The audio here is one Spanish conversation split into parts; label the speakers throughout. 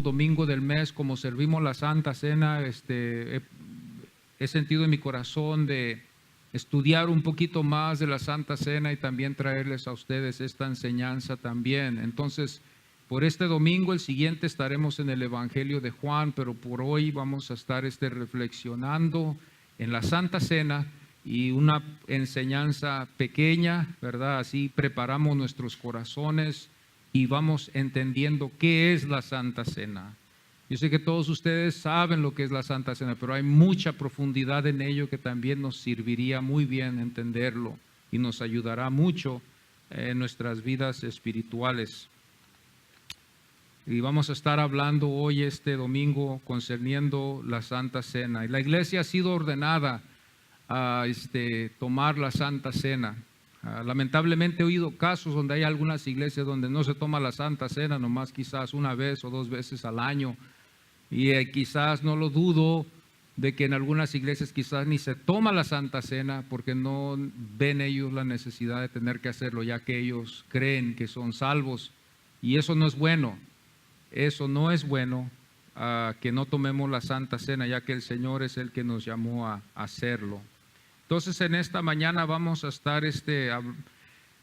Speaker 1: domingo del mes, como servimos la Santa Cena, he sentido en mi corazón de estudiar un poquito más de la Santa Cena y también traerles a ustedes esta enseñanza también. Entonces, por este domingo, el siguiente estaremos en el Evangelio de Juan, pero por hoy vamos a estar reflexionando en la Santa Cena y una enseñanza pequeña, ¿verdad? Así preparamos nuestros corazones y vamos entendiendo qué es la Santa Cena. Yo sé que todos ustedes saben lo que es la Santa Cena, pero hay mucha profundidad en ello que también nos serviría muy bien entenderlo y nos ayudará mucho en nuestras vidas espirituales. Y vamos a estar hablando hoy, este domingo, concerniendo la Santa Cena. Y la iglesia ha sido ordenada a tomar la Santa Cena. Lamentablemente he oído casos donde hay algunas iglesias donde no se toma la Santa Cena, nomás quizás una vez o dos veces al año. Y quizás no lo dudo de que en algunas iglesias quizás ni se toma la Santa Cena porque no ven ellos la necesidad de tener que hacerlo, ya que ellos creen que son salvos. Y eso no es bueno. Eso no es bueno, que no tomemos la Santa Cena, ya que el Señor es el que nos llamó a hacerlo. Entonces, en esta mañana vamos a estar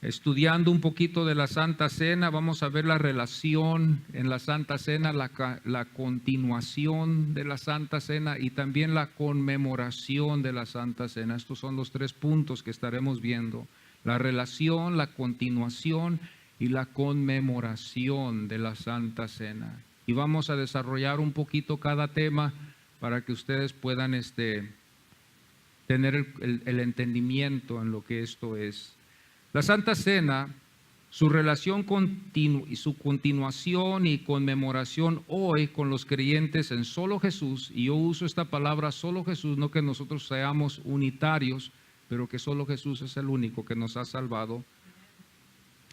Speaker 1: estudiando un poquito de la Santa Cena. Vamos a ver la relación en la Santa Cena, la continuación de la Santa Cena y también la conmemoración de la Santa Cena. Estos son los 3 puntos que estaremos viendo: la relación, la continuación y la conmemoración de la Santa Cena. Y vamos a desarrollar un poquito cada tema para que ustedes puedan tener el entendimiento en lo que esto es. La Santa Cena, su relación y su continuación y conmemoración hoy con los creyentes en solo Jesús, y yo uso esta palabra solo Jesús, no que nosotros seamos unitarios, pero que solo Jesús es el único que nos ha salvado.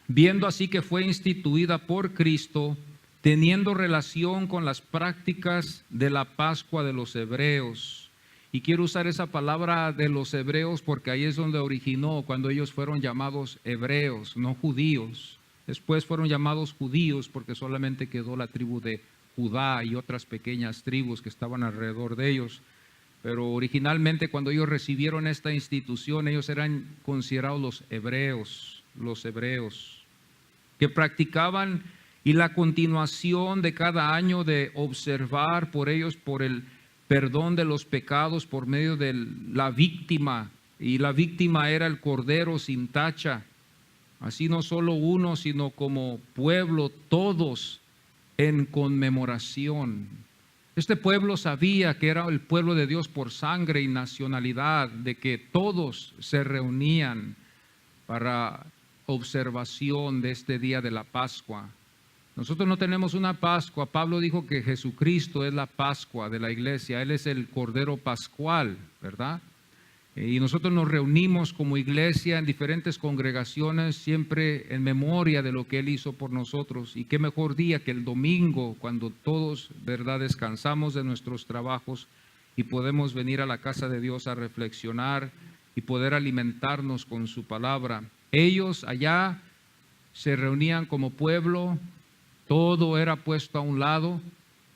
Speaker 1: Viendo así que fue instituida por Cristo, teniendo relación con las prácticas de la Pascua de los hebreos. Y quiero usar esa palabra de los hebreos porque ahí es donde originó, cuando ellos fueron llamados hebreos, no judíos. Después fueron llamados judíos porque solamente quedó la tribu de Judá y otras pequeñas tribus que estaban alrededor de ellos. Pero originalmente, cuando ellos recibieron esta institución, ellos eran considerados los hebreos, que practicaban, y la continuación de cada año de observar por ellos, por el perdón de los pecados por medio de la víctima, y la víctima era el Cordero sin tacha. Así no solo uno, sino como pueblo, todos en conmemoración. Este pueblo sabía que era el pueblo de Dios por sangre y nacionalidad, de que todos se reunían para observación de este día de la Pascua. Nosotros no tenemos una Pascua. Pablo dijo que Jesucristo es la Pascua de la iglesia. Él es el Cordero Pascual, ¿verdad? Y nosotros nos reunimos como iglesia en diferentes congregaciones, siempre en memoria de lo que Él hizo por nosotros. Y qué mejor día que el domingo, cuando todos, ¿verdad?, descansamos de nuestros trabajos y podemos venir a la casa de Dios a reflexionar y poder alimentarnos con su palabra. Ellos allá se reunían como pueblo. Todo era puesto a un lado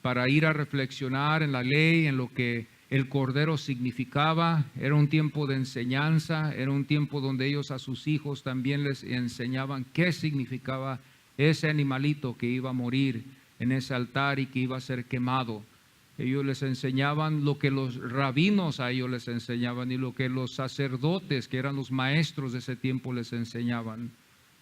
Speaker 1: para ir a reflexionar en la ley, en lo que el Cordero significaba. Era un tiempo de enseñanza, era un tiempo donde ellos a sus hijos también les enseñaban qué significaba ese animalito que iba a morir en ese altar y que iba a ser quemado. Ellos les enseñaban lo que los rabinos a ellos les enseñaban y lo que los sacerdotes, que eran los maestros de ese tiempo, les enseñaban.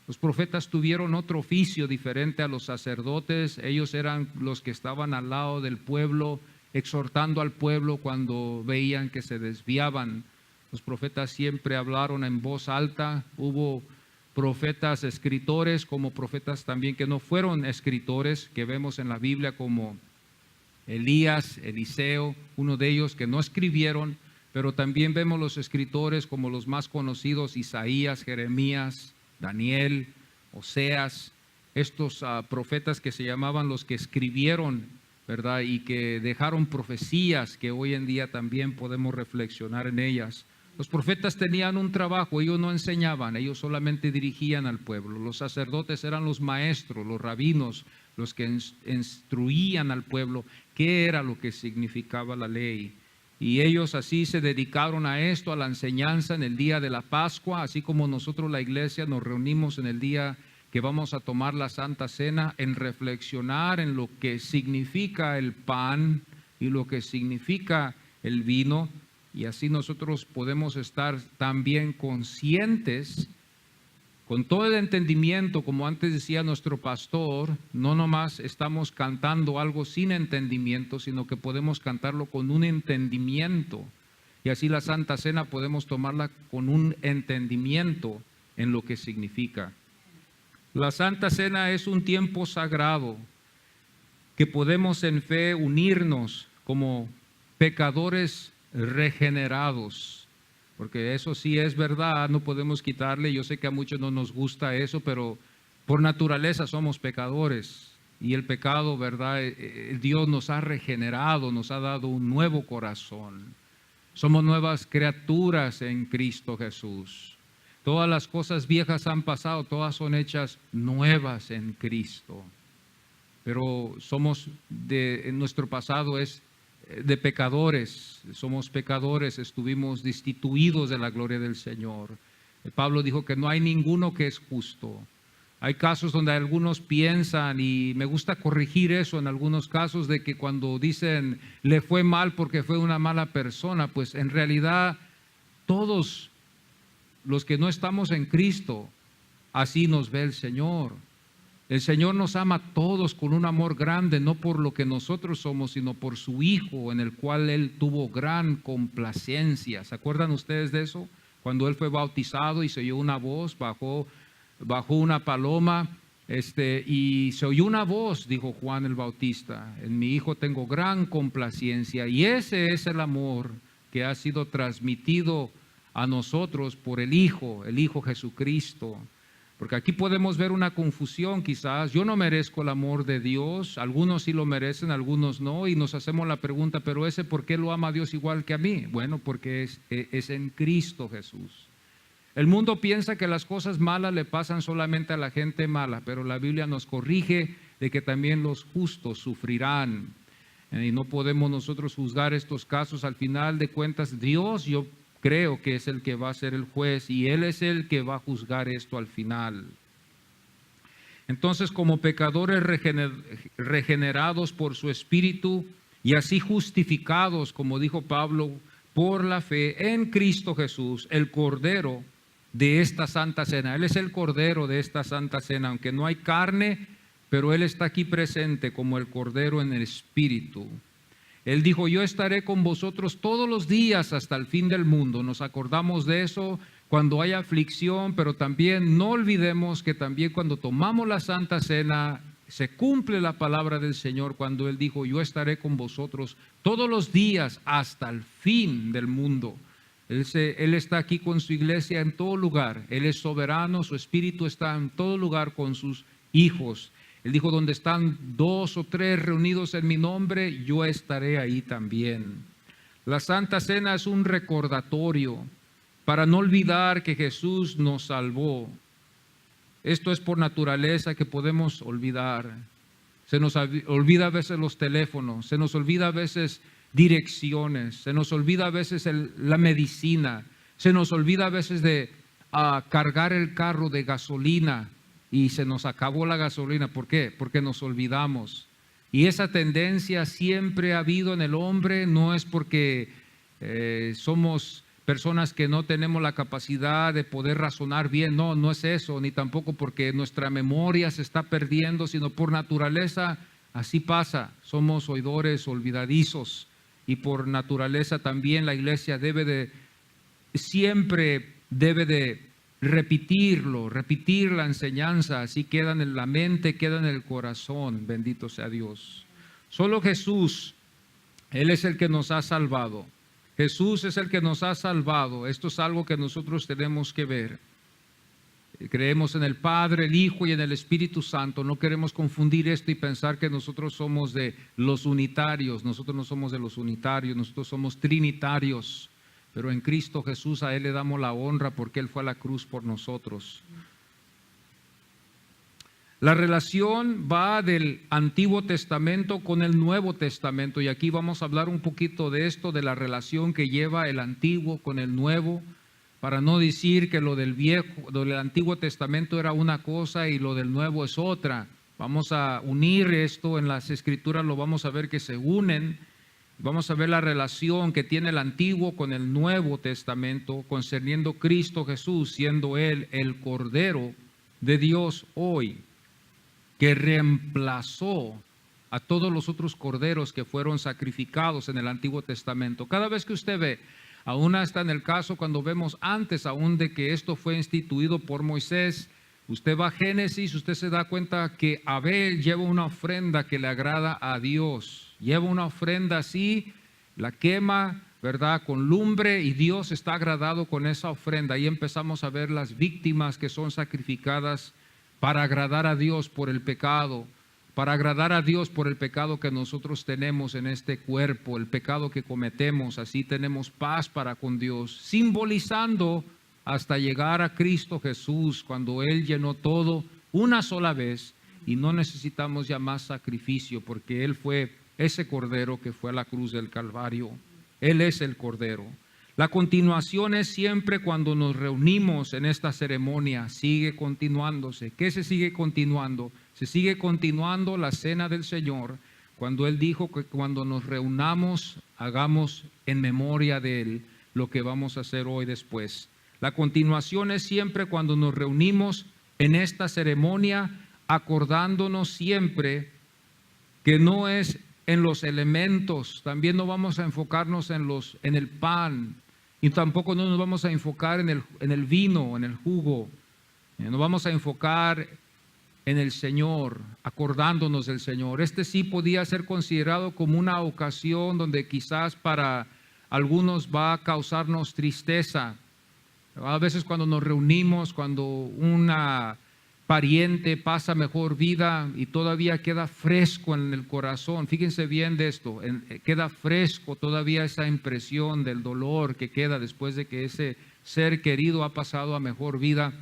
Speaker 1: Los profetas tuvieron otro oficio diferente a los sacerdotes. Ellos eran los que estaban al lado del pueblo, exhortando al pueblo cuando veían que se desviaban. Los profetas siempre hablaron en voz alta. Hubo profetas escritores, como profetas también que no fueron escritores, que vemos en la Biblia, como Elías, Eliseo, uno de ellos que no escribieron, pero también vemos los escritores como los más conocidos: Isaías, Jeremías, Daniel, Oseas, estos profetas que se llamaban los que escribieron, ¿verdad? Y que dejaron profecías que hoy en día también podemos reflexionar en ellas. Los profetas tenían un trabajo, ellos no enseñaban, ellos solamente dirigían al pueblo. Los sacerdotes eran los maestros, los rabinos, los que instruían al pueblo qué era lo que significaba la ley. Y ellos así se dedicaron a esto, a la enseñanza en el día de la Pascua, así como nosotros la iglesia nos reunimos en el día que vamos a tomar la Santa Cena, en reflexionar en lo que significa el pan y lo que significa el vino. Y así nosotros podemos estar también conscientes, con todo el entendimiento, como antes decía nuestro pastor, no nomás estamos cantando algo sin entendimiento, sino que podemos cantarlo con un entendimiento. Y así la Santa Cena podemos tomarla con un entendimiento en lo que significa. La Santa Cena es un tiempo sagrado que podemos en fe unirnos como pecadores regenerados. Porque eso sí es verdad, no podemos quitarle. Yo sé que a muchos no nos gusta eso, pero por naturaleza somos pecadores. Y el pecado, ¿verdad? Dios nos ha regenerado, nos ha dado un nuevo corazón. Somos nuevas criaturas en Cristo Jesús. Todas las cosas viejas han pasado, todas son hechas nuevas en Cristo. Pero en nuestro pasado es de pecadores, somos pecadores, estuvimos destituidos de la gloria del Señor. Pablo dijo que no hay ninguno que es justo. Hay casos donde algunos piensan, y me gusta corregir eso en algunos casos, de que cuando dicen le fue mal porque fue una mala persona, pues en realidad todos los que no estamos en Cristo, así nos ve el Señor. El Señor nos ama a todos con un amor grande, no por lo que nosotros somos, sino por su Hijo, en el cual Él tuvo gran complacencia. ¿Se acuerdan ustedes de eso? Cuando Él fue bautizado y se oyó una voz, bajó una paloma, y se oyó una voz, dijo Juan el Bautista: en mi Hijo tengo gran complacencia. Y ese es el amor que ha sido transmitido a nosotros por el Hijo Jesucristo. Porque aquí podemos ver una confusión quizás. Yo no merezco el amor de Dios, algunos sí lo merecen, algunos no, y nos hacemos la pregunta, pero ese ¿por qué lo ama Dios igual que a mí? Bueno, porque es en Cristo Jesús. El mundo piensa que las cosas malas le pasan solamente a la gente mala, pero la Biblia nos corrige de que también los justos sufrirán. Y no podemos nosotros juzgar estos casos. Al final de cuentas, Dios, yo creo que es el que va a ser el juez, y Él es el que va a juzgar esto al final. Entonces, como pecadores regenerados por su Espíritu y así justificados, como dijo Pablo, por la fe en Cristo Jesús, el Cordero de esta Santa Cena. Él es el Cordero de esta Santa Cena, aunque no hay carne, pero Él está aquí presente como el Cordero en el Espíritu. Él dijo: yo estaré con vosotros todos los días hasta el fin del mundo. Nos acordamos de eso cuando hay aflicción, pero también no olvidemos que también cuando tomamos la Santa Cena se cumple la palabra del Señor cuando Él dijo: yo estaré con vosotros todos los días hasta el fin del mundo. Él está aquí con su iglesia en todo lugar. Él es soberano, su Espíritu está en todo lugar con sus hijos. Él dijo: donde están 2 o 3 reunidos en mi nombre, yo estaré ahí también. La Santa Cena es un recordatorio para no olvidar que Jesús nos salvó. Esto es por naturaleza que podemos olvidar. Se nos olvida a veces los teléfonos, se nos olvida a veces direcciones, se nos olvida a veces la medicina, se nos olvida a veces de cargar el carro de gasolina. Y se nos acabó la gasolina. ¿Por qué? Porque nos olvidamos. Y esa tendencia siempre ha habido en el hombre. No es porque somos personas que no tenemos la capacidad de poder razonar bien. No, no es eso. Ni tampoco porque nuestra memoria se está perdiendo, sino por naturaleza así pasa. Somos oidores olvidadizos. Y por naturaleza también la iglesia siempre debe de repetir la enseñanza, así queda en la mente, queda en el corazón. Bendito sea Dios. Solo Jesús, Él es el que nos ha salvado. Jesús es el que nos ha salvado. Esto es algo que nosotros tenemos que ver. Creemos en el Padre, el Hijo y en el Espíritu Santo. No queremos confundir esto y pensar que nosotros somos de los unitarios. Nosotros no somos de los unitarios, nosotros somos trinitarios. Pero en Cristo Jesús a Él le damos la honra porque Él fue a la cruz por nosotros. La relación va del Antiguo Testamento con el Nuevo Testamento, y aquí vamos a hablar un poquito de esto, de la relación que lleva el Antiguo con el Nuevo, para no decir que lo del Antiguo Testamento era una cosa y lo del Nuevo es otra. Vamos a unir esto en las Escrituras, lo vamos a ver que se unen. Vamos a ver la relación que tiene el Antiguo con el Nuevo Testamento concerniendo Cristo Jesús, siendo Él el Cordero de Dios hoy, que reemplazó a todos los otros corderos que fueron sacrificados en el Antiguo Testamento. Cada vez que usted ve, aún hasta en el caso cuando vemos antes aún de que esto fue instituido por Moisés, usted va a Génesis, usted se da cuenta que Abel lleva una ofrenda que le agrada a Dios. Lleva una ofrenda así, la quema, ¿verdad?, con lumbre, y Dios está agradado con esa ofrenda. Ahí empezamos a ver las víctimas que son sacrificadas para agradar a Dios por el pecado, para agradar a Dios por el pecado que nosotros tenemos en este cuerpo, el pecado que cometemos. Así tenemos paz para con Dios, simbolizando hasta llegar a Cristo Jesús, cuando Él llenó todo una sola vez y no necesitamos ya más sacrificio, porque Él fue ese Cordero que fue a la cruz del Calvario. Él es el Cordero. La continuación es siempre cuando nos reunimos en esta ceremonia, sigue continuándose. ¿Qué se sigue continuando? Se sigue continuando la cena del Señor, cuando Él dijo que cuando nos reunamos, hagamos en memoria de Él lo que vamos a hacer hoy después. La continuación es siempre cuando nos reunimos en esta ceremonia, acordándonos siempre que no es en los elementos, también no vamos a enfocarnos en el pan, y tampoco no nos vamos a enfocar en el vino, en el jugo. Nos vamos a enfocar en el Señor, acordándonos del Señor. Este sí podía ser considerado como una ocasión donde quizás para algunos va a causarnos tristeza. A veces cuando nos reunimos, cuando una pariente pasa mejor vida y todavía queda fresco en el corazón, fíjense bien de esto, queda fresco todavía esa impresión del dolor que queda después de que ese ser querido ha pasado a mejor vida.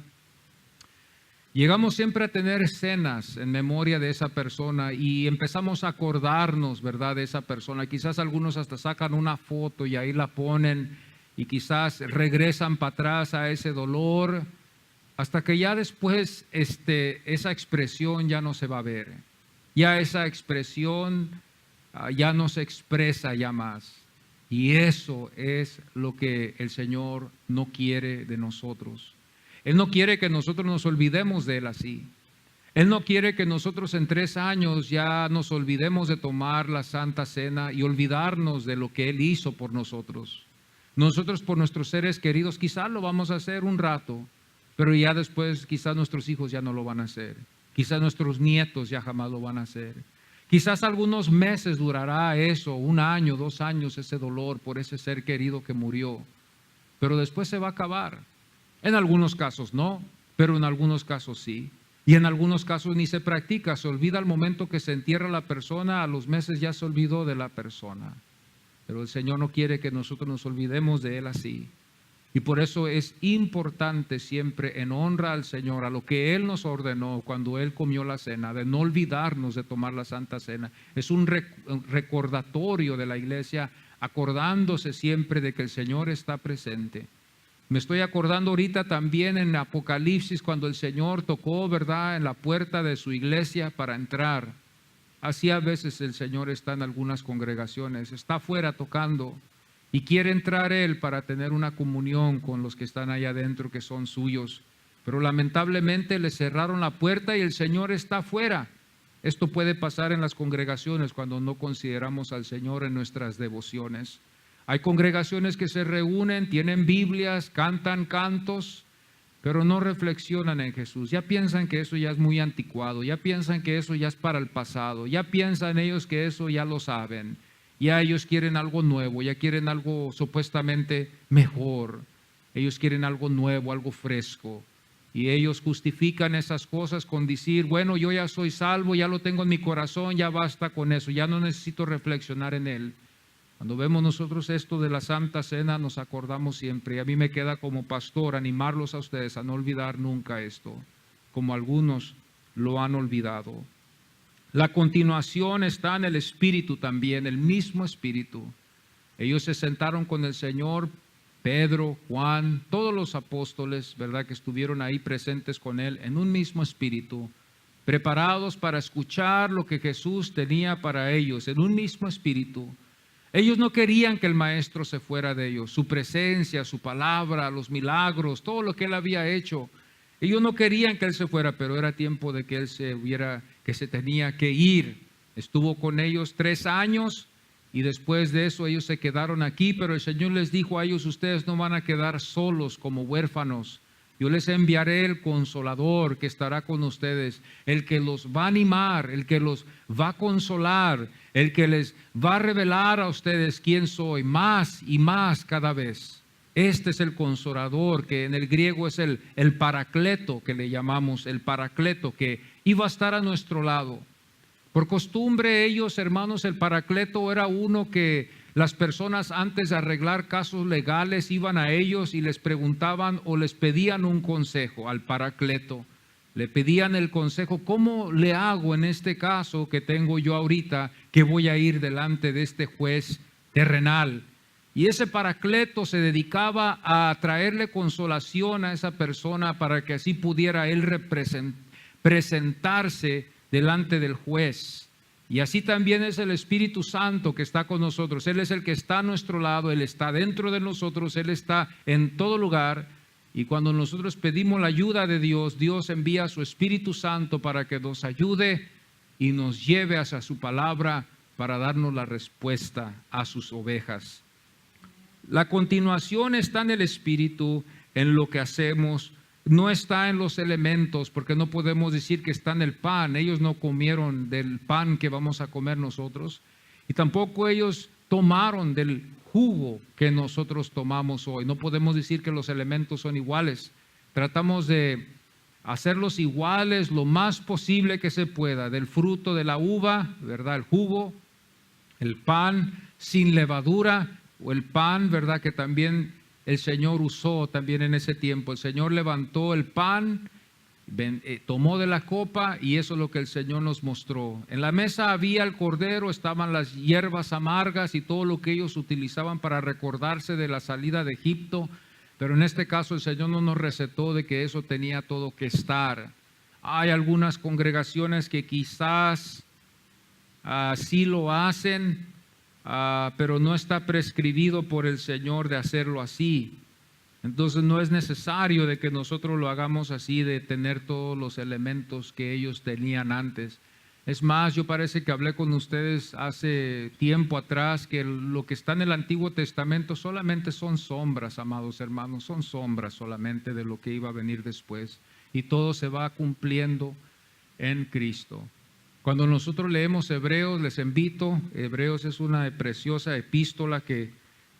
Speaker 1: Llegamos siempre a tener cenas en memoria de esa persona y empezamos a acordarnos, ¿verdad?, de esa persona. Quizás algunos hasta sacan una foto y ahí la ponen, y quizás regresan para atrás a ese dolor, hasta que ya después esa expresión ya no se va a ver. Ya esa expresión ya no se expresa ya más. Y eso es lo que el Señor no quiere de nosotros. Él no quiere que nosotros nos olvidemos de Él así. Él no quiere que nosotros en 3 años ya nos olvidemos de tomar la Santa Cena y olvidarnos de lo que Él hizo por nosotros. Nosotros por nuestros seres queridos quizás lo vamos a hacer un rato, pero ya después quizás nuestros hijos ya no lo van a hacer. Quizás nuestros nietos ya jamás lo van a hacer. Quizás algunos meses durará eso, 1 año, 2 años, ese dolor por ese ser querido que murió. Pero después se va a acabar. En algunos casos no, pero en algunos casos sí. Y en algunos casos ni se practica, se olvida al momento que se entierra la persona, a los meses ya se olvidó de la persona. Pero el Señor no quiere que nosotros nos olvidemos de Él así. Y por eso es importante siempre, en honra al Señor, a lo que Él nos ordenó cuando Él comió la cena, de no olvidarnos de tomar la Santa Cena. Es un recordatorio de la iglesia, acordándose siempre de que el Señor está presente. Me estoy acordando ahorita también en Apocalipsis, cuando el Señor tocó, ¿verdad?, en la puerta de su iglesia para entrar. Así a veces el Señor está en algunas congregaciones, está afuera tocando, y quiere entrar Él para tener una comunión con los que están allá adentro, que son suyos. Pero lamentablemente le cerraron la puerta y el Señor está afuera. Esto puede pasar en las congregaciones cuando no consideramos al Señor en nuestras devociones. Hay congregaciones que se reúnen, tienen Biblias, cantan cantos, pero no reflexionan en Jesús. Ya piensan que eso ya es muy anticuado, ya piensan que eso ya es para el pasado, ya piensan ellos que eso ya lo saben. Ya ellos quieren algo nuevo, ya quieren algo supuestamente mejor. Ellos quieren algo nuevo, algo fresco. Y ellos justifican esas cosas con decir, bueno, yo ya soy salvo, ya lo tengo en mi corazón, ya basta con eso, ya no necesito reflexionar en él. Cuando vemos nosotros esto de la Santa Cena, nos acordamos siempre. Y a mí me queda como pastor animarlos a ustedes a no olvidar nunca esto, como algunos lo han olvidado. La continuación está en el Espíritu también, el mismo Espíritu. Ellos se sentaron con el Señor, Pedro, Juan, todos los apóstoles, ¿verdad?, que estuvieron ahí presentes con Él en un mismo Espíritu, preparados para escuchar lo que Jesús tenía para ellos, en un mismo Espíritu. Ellos no querían que el Maestro se fuera de ellos, su presencia, su palabra, los milagros, todo lo que Él había hecho. Ellos no querían que Él se fuera, pero era tiempo de que Él que se tenía que ir. Estuvo con ellos 3 años y después de eso ellos se quedaron aquí, pero el Señor les dijo a ellos: ustedes no van a quedar solos como huérfanos. Yo les enviaré el Consolador que estará con ustedes, el que los va a animar, el que los va a consolar, el que les va a revelar a ustedes quién soy, más y más cada vez. Este es el Consolador, que en el griego es el Paracleto, que le llamamos el Paracleto, que iba a estar a nuestro lado. Por costumbre ellos, hermanos, el Paracleto era uno que las personas antes de arreglar casos legales iban a ellos y les preguntaban o les pedían un consejo al Paracleto. Le pedían el consejo: ¿cómo le hago en este caso que tengo yo ahorita, que voy a ir delante de este juez terrenal? Y ese Paracleto se dedicaba a traerle consolación a esa persona para que así pudiera él presentarse delante del juez. Y así también es el Espíritu Santo que está con nosotros. Él es el que está a nuestro lado, Él está dentro de nosotros, Él está en todo lugar. Y cuando nosotros pedimos la ayuda de Dios, Dios envía a su Espíritu Santo para que nos ayude y nos lleve hacia su palabra para darnos la respuesta a sus ovejas. La continuación está en el Espíritu, en lo que hacemos. No está en los elementos, porque no podemos decir que está en el pan. Ellos no comieron del pan que vamos a comer nosotros, y tampoco ellos tomaron del jugo que nosotros tomamos hoy. No podemos decir que los elementos son iguales. Tratamos de hacerlos iguales lo más posible que se pueda. Del fruto de la uva, ¿verdad?, el jugo, el pan sin levadura, o el pan, ¿verdad?, que también el Señor usó también en ese tiempo. El Señor levantó el pan, tomó de la copa, y eso es lo que el Señor nos mostró. En la mesa había el cordero, estaban las hierbas amargas y todo lo que ellos utilizaban para recordarse de la salida de Egipto, pero en este caso el Señor no nos recetó de que eso tenía todo que estar. Hay algunas congregaciones que quizás sí lo hacen, pero no está prescribido por el Señor de hacerlo así. Entonces no es necesario de que nosotros lo hagamos así, de tener todos los elementos que ellos tenían antes. Es más, yo parece que hablé con ustedes hace tiempo atrás que lo que está en el Antiguo Testamento solamente son sombras, amados hermanos, son sombras solamente de lo que iba a venir después, y todo se va cumpliendo en Cristo. Cuando nosotros leemos Hebreos, les invito, Hebreos es una preciosa epístola que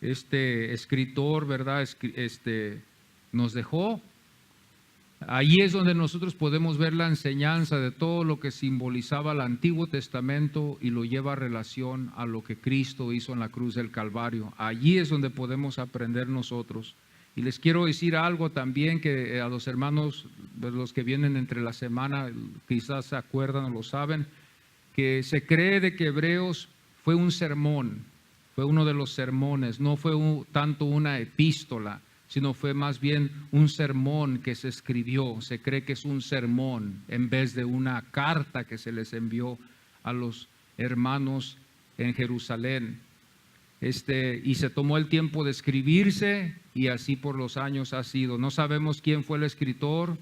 Speaker 1: este escritor, ¿verdad?, nos dejó. Ahí es donde nosotros podemos ver la enseñanza de todo lo que simbolizaba el Antiguo Testamento y lo lleva a relación a lo que Cristo hizo en la cruz del Calvario. Allí es donde podemos aprender nosotros. Y les quiero decir algo también, que a los hermanos, los que vienen entre la semana, quizás se acuerdan o lo saben, que se cree de que Hebreos fue un sermón, fue uno de los sermones, no fue tanto una epístola, sino fue más bien un sermón que se escribió. Se cree que es un sermón en vez de una carta que se les envió a los hermanos en Jerusalén. Y se tomó el tiempo de escribirse, y así por los años ha sido. No sabemos quién fue el escritor.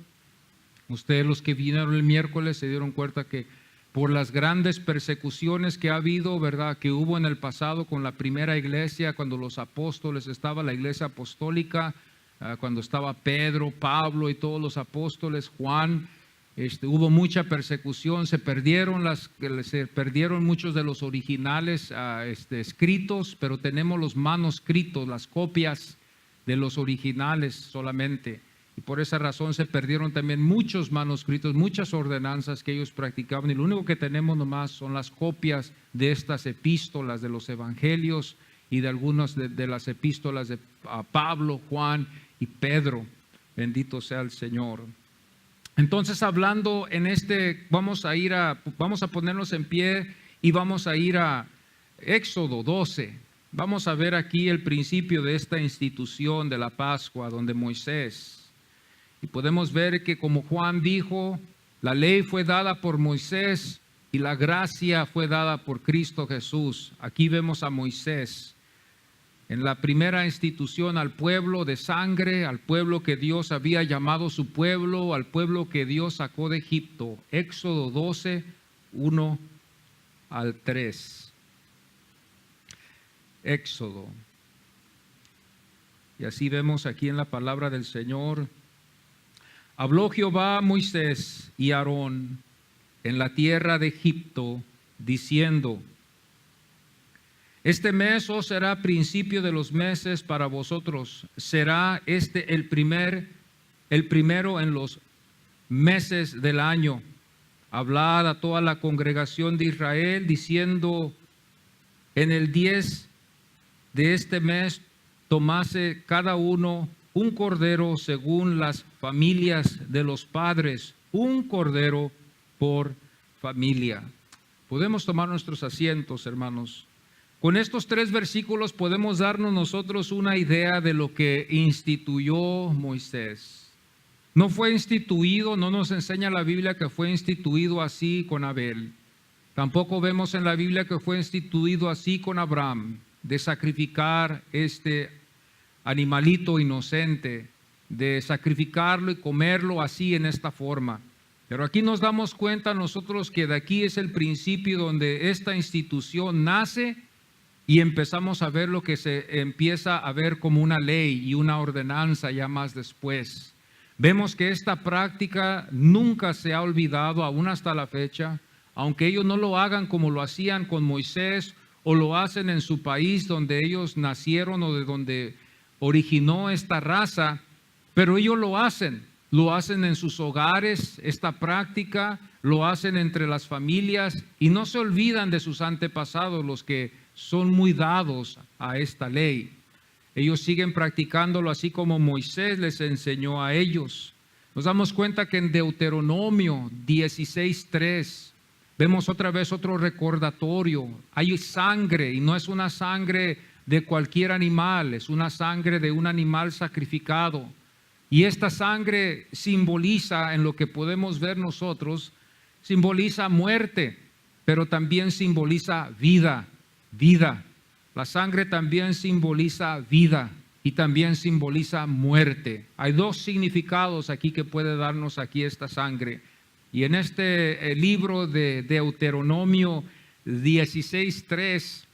Speaker 1: Ustedes, los que vinieron el miércoles, se dieron cuenta que por las grandes persecuciones que ha habido, ¿verdad?, que hubo en el pasado con la primera iglesia, cuando los apóstoles, estaba la iglesia apostólica, cuando estaba Pedro, Pablo y todos los apóstoles, Juan, hubo mucha persecución, se perdieron muchos de los originales escritos, pero tenemos los manuscritos, las copias de los originales solamente. Y por esa razón se perdieron también muchos manuscritos, muchas ordenanzas que ellos practicaban, y lo único que tenemos nomás son las copias de estas epístolas, de los evangelios y de algunas de las epístolas de Pablo, Juan y Pedro. Bendito sea el Señor. Entonces, hablando en vamos a ponernos en pie y vamos a ir a Éxodo 12. Vamos a ver aquí el principio de esta institución de la Pascua, donde Moisés, y podemos ver que como Juan dijo, la ley fue dada por Moisés y la gracia fue dada por Cristo Jesús. Aquí vemos a Moisés en la primera institución al pueblo de sangre, al pueblo que Dios había llamado su pueblo, al pueblo que Dios sacó de Egipto. Éxodo 12, 1 al 3. Éxodo. Y así vemos aquí en la palabra del Señor. Habló Jehová a Moisés y a Aarón en la tierra de Egipto, diciendo: este mes os será principio de los meses para vosotros. Será el primero en los meses del año. Hablad a toda la congregación de Israel, diciendo: en el 10 de este mes tomase cada uno un cordero según las familias de los padres, un cordero por familia. Podemos tomar nuestros asientos, hermanos. Con estos 3 versículos podemos darnos nosotros una idea de lo que instituyó Moisés. No fue instituido, no nos enseña la Biblia que fue instituido así con Abel. Tampoco vemos en la Biblia que fue instituido así con Abraham, de sacrificar este animalito inocente, de sacrificarlo y comerlo así en esta forma. Pero aquí nos damos cuenta nosotros que de aquí es el principio donde esta institución nace y empezamos a ver lo que se empieza a ver como una ley y una ordenanza ya más después. Vemos que esta práctica nunca se ha olvidado aún hasta la fecha, aunque ellos no lo hagan como lo hacían con Moisés o lo hacen en su país donde ellos nacieron o de donde originó esta raza, pero ellos lo hacen en sus hogares, esta práctica, lo hacen entre las familias y no se olvidan de sus antepasados, los que son muy dados a esta ley. Ellos siguen practicándolo así como Moisés les enseñó a ellos. Nos damos cuenta que en Deuteronomio 16:3 vemos otra vez otro recordatorio. Hay sangre y no es una sangre de cualquier animal, es una sangre de un animal sacrificado. Y esta sangre simboliza, en lo que podemos ver nosotros, simboliza muerte, pero también simboliza vida. La sangre también simboliza vida y también simboliza muerte. Hay 2 significados aquí que puede darnos aquí esta sangre. Y en este libro de Deuteronomio 16:3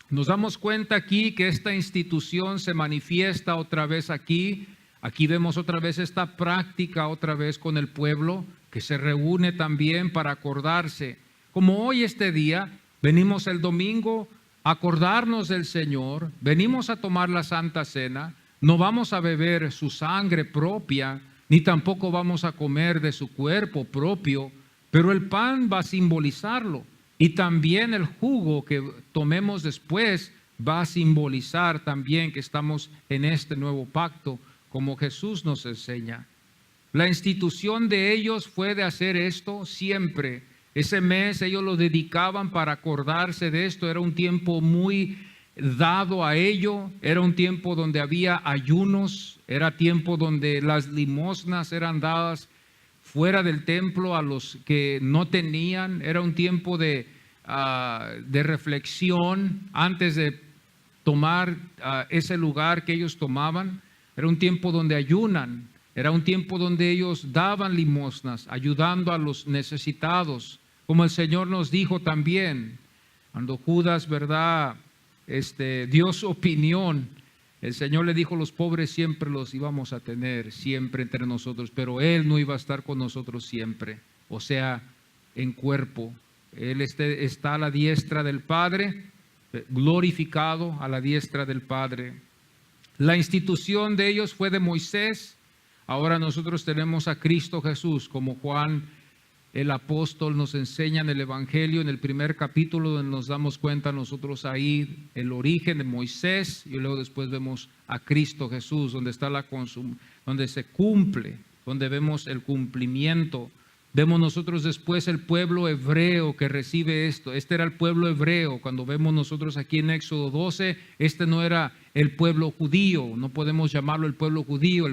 Speaker 1: nos damos cuenta aquí que esta institución se manifiesta otra vez aquí. Aquí vemos otra vez esta práctica otra vez con el pueblo que se reúne también para acordarse. Como hoy este día, venimos el domingo a acordarnos del Señor, venimos a tomar la Santa Cena, no vamos a beber su sangre propia, ni tampoco vamos a comer de su cuerpo propio, pero el pan va a simbolizarlo y también el jugo que tomemos después va a simbolizar también que estamos en este nuevo pacto, como Jesús nos enseña. La institución de ellos fue de hacer esto siempre. Ese mes ellos lo dedicaban para acordarse de esto. Era un tiempo muy dado a ello. Era un tiempo donde había ayunos. Era tiempo donde las limosnas eran dadas fuera del templo a los que no tenían. Era un tiempo de reflexión antes de tomar ese lugar que ellos tomaban. Era un tiempo donde ayunan. Era un tiempo donde ellos daban limosnas, ayudando a los necesitados. Como el Señor nos dijo también, cuando Judas, ¿verdad?, dio su opinión, el Señor le dijo: los pobres siempre los íbamos a tener, siempre entre nosotros, pero Él no iba a estar con nosotros siempre, o sea, en cuerpo. Él está a la diestra del Padre, glorificado a la diestra del Padre. La institución de ellos fue de Moisés. Ahora nosotros tenemos a Cristo Jesús, como Juan el apóstol nos enseña en el Evangelio, en el primer capítulo, donde nos damos cuenta nosotros ahí el origen de Moisés, y luego después vemos a Cristo Jesús, donde está donde se cumple donde vemos el cumplimiento. Vemos nosotros después el pueblo hebreo que recibe esto. Este era el pueblo hebreo. Cuando vemos nosotros aquí en Éxodo 12, este no era el pueblo judío. No podemos llamarlo el pueblo judío.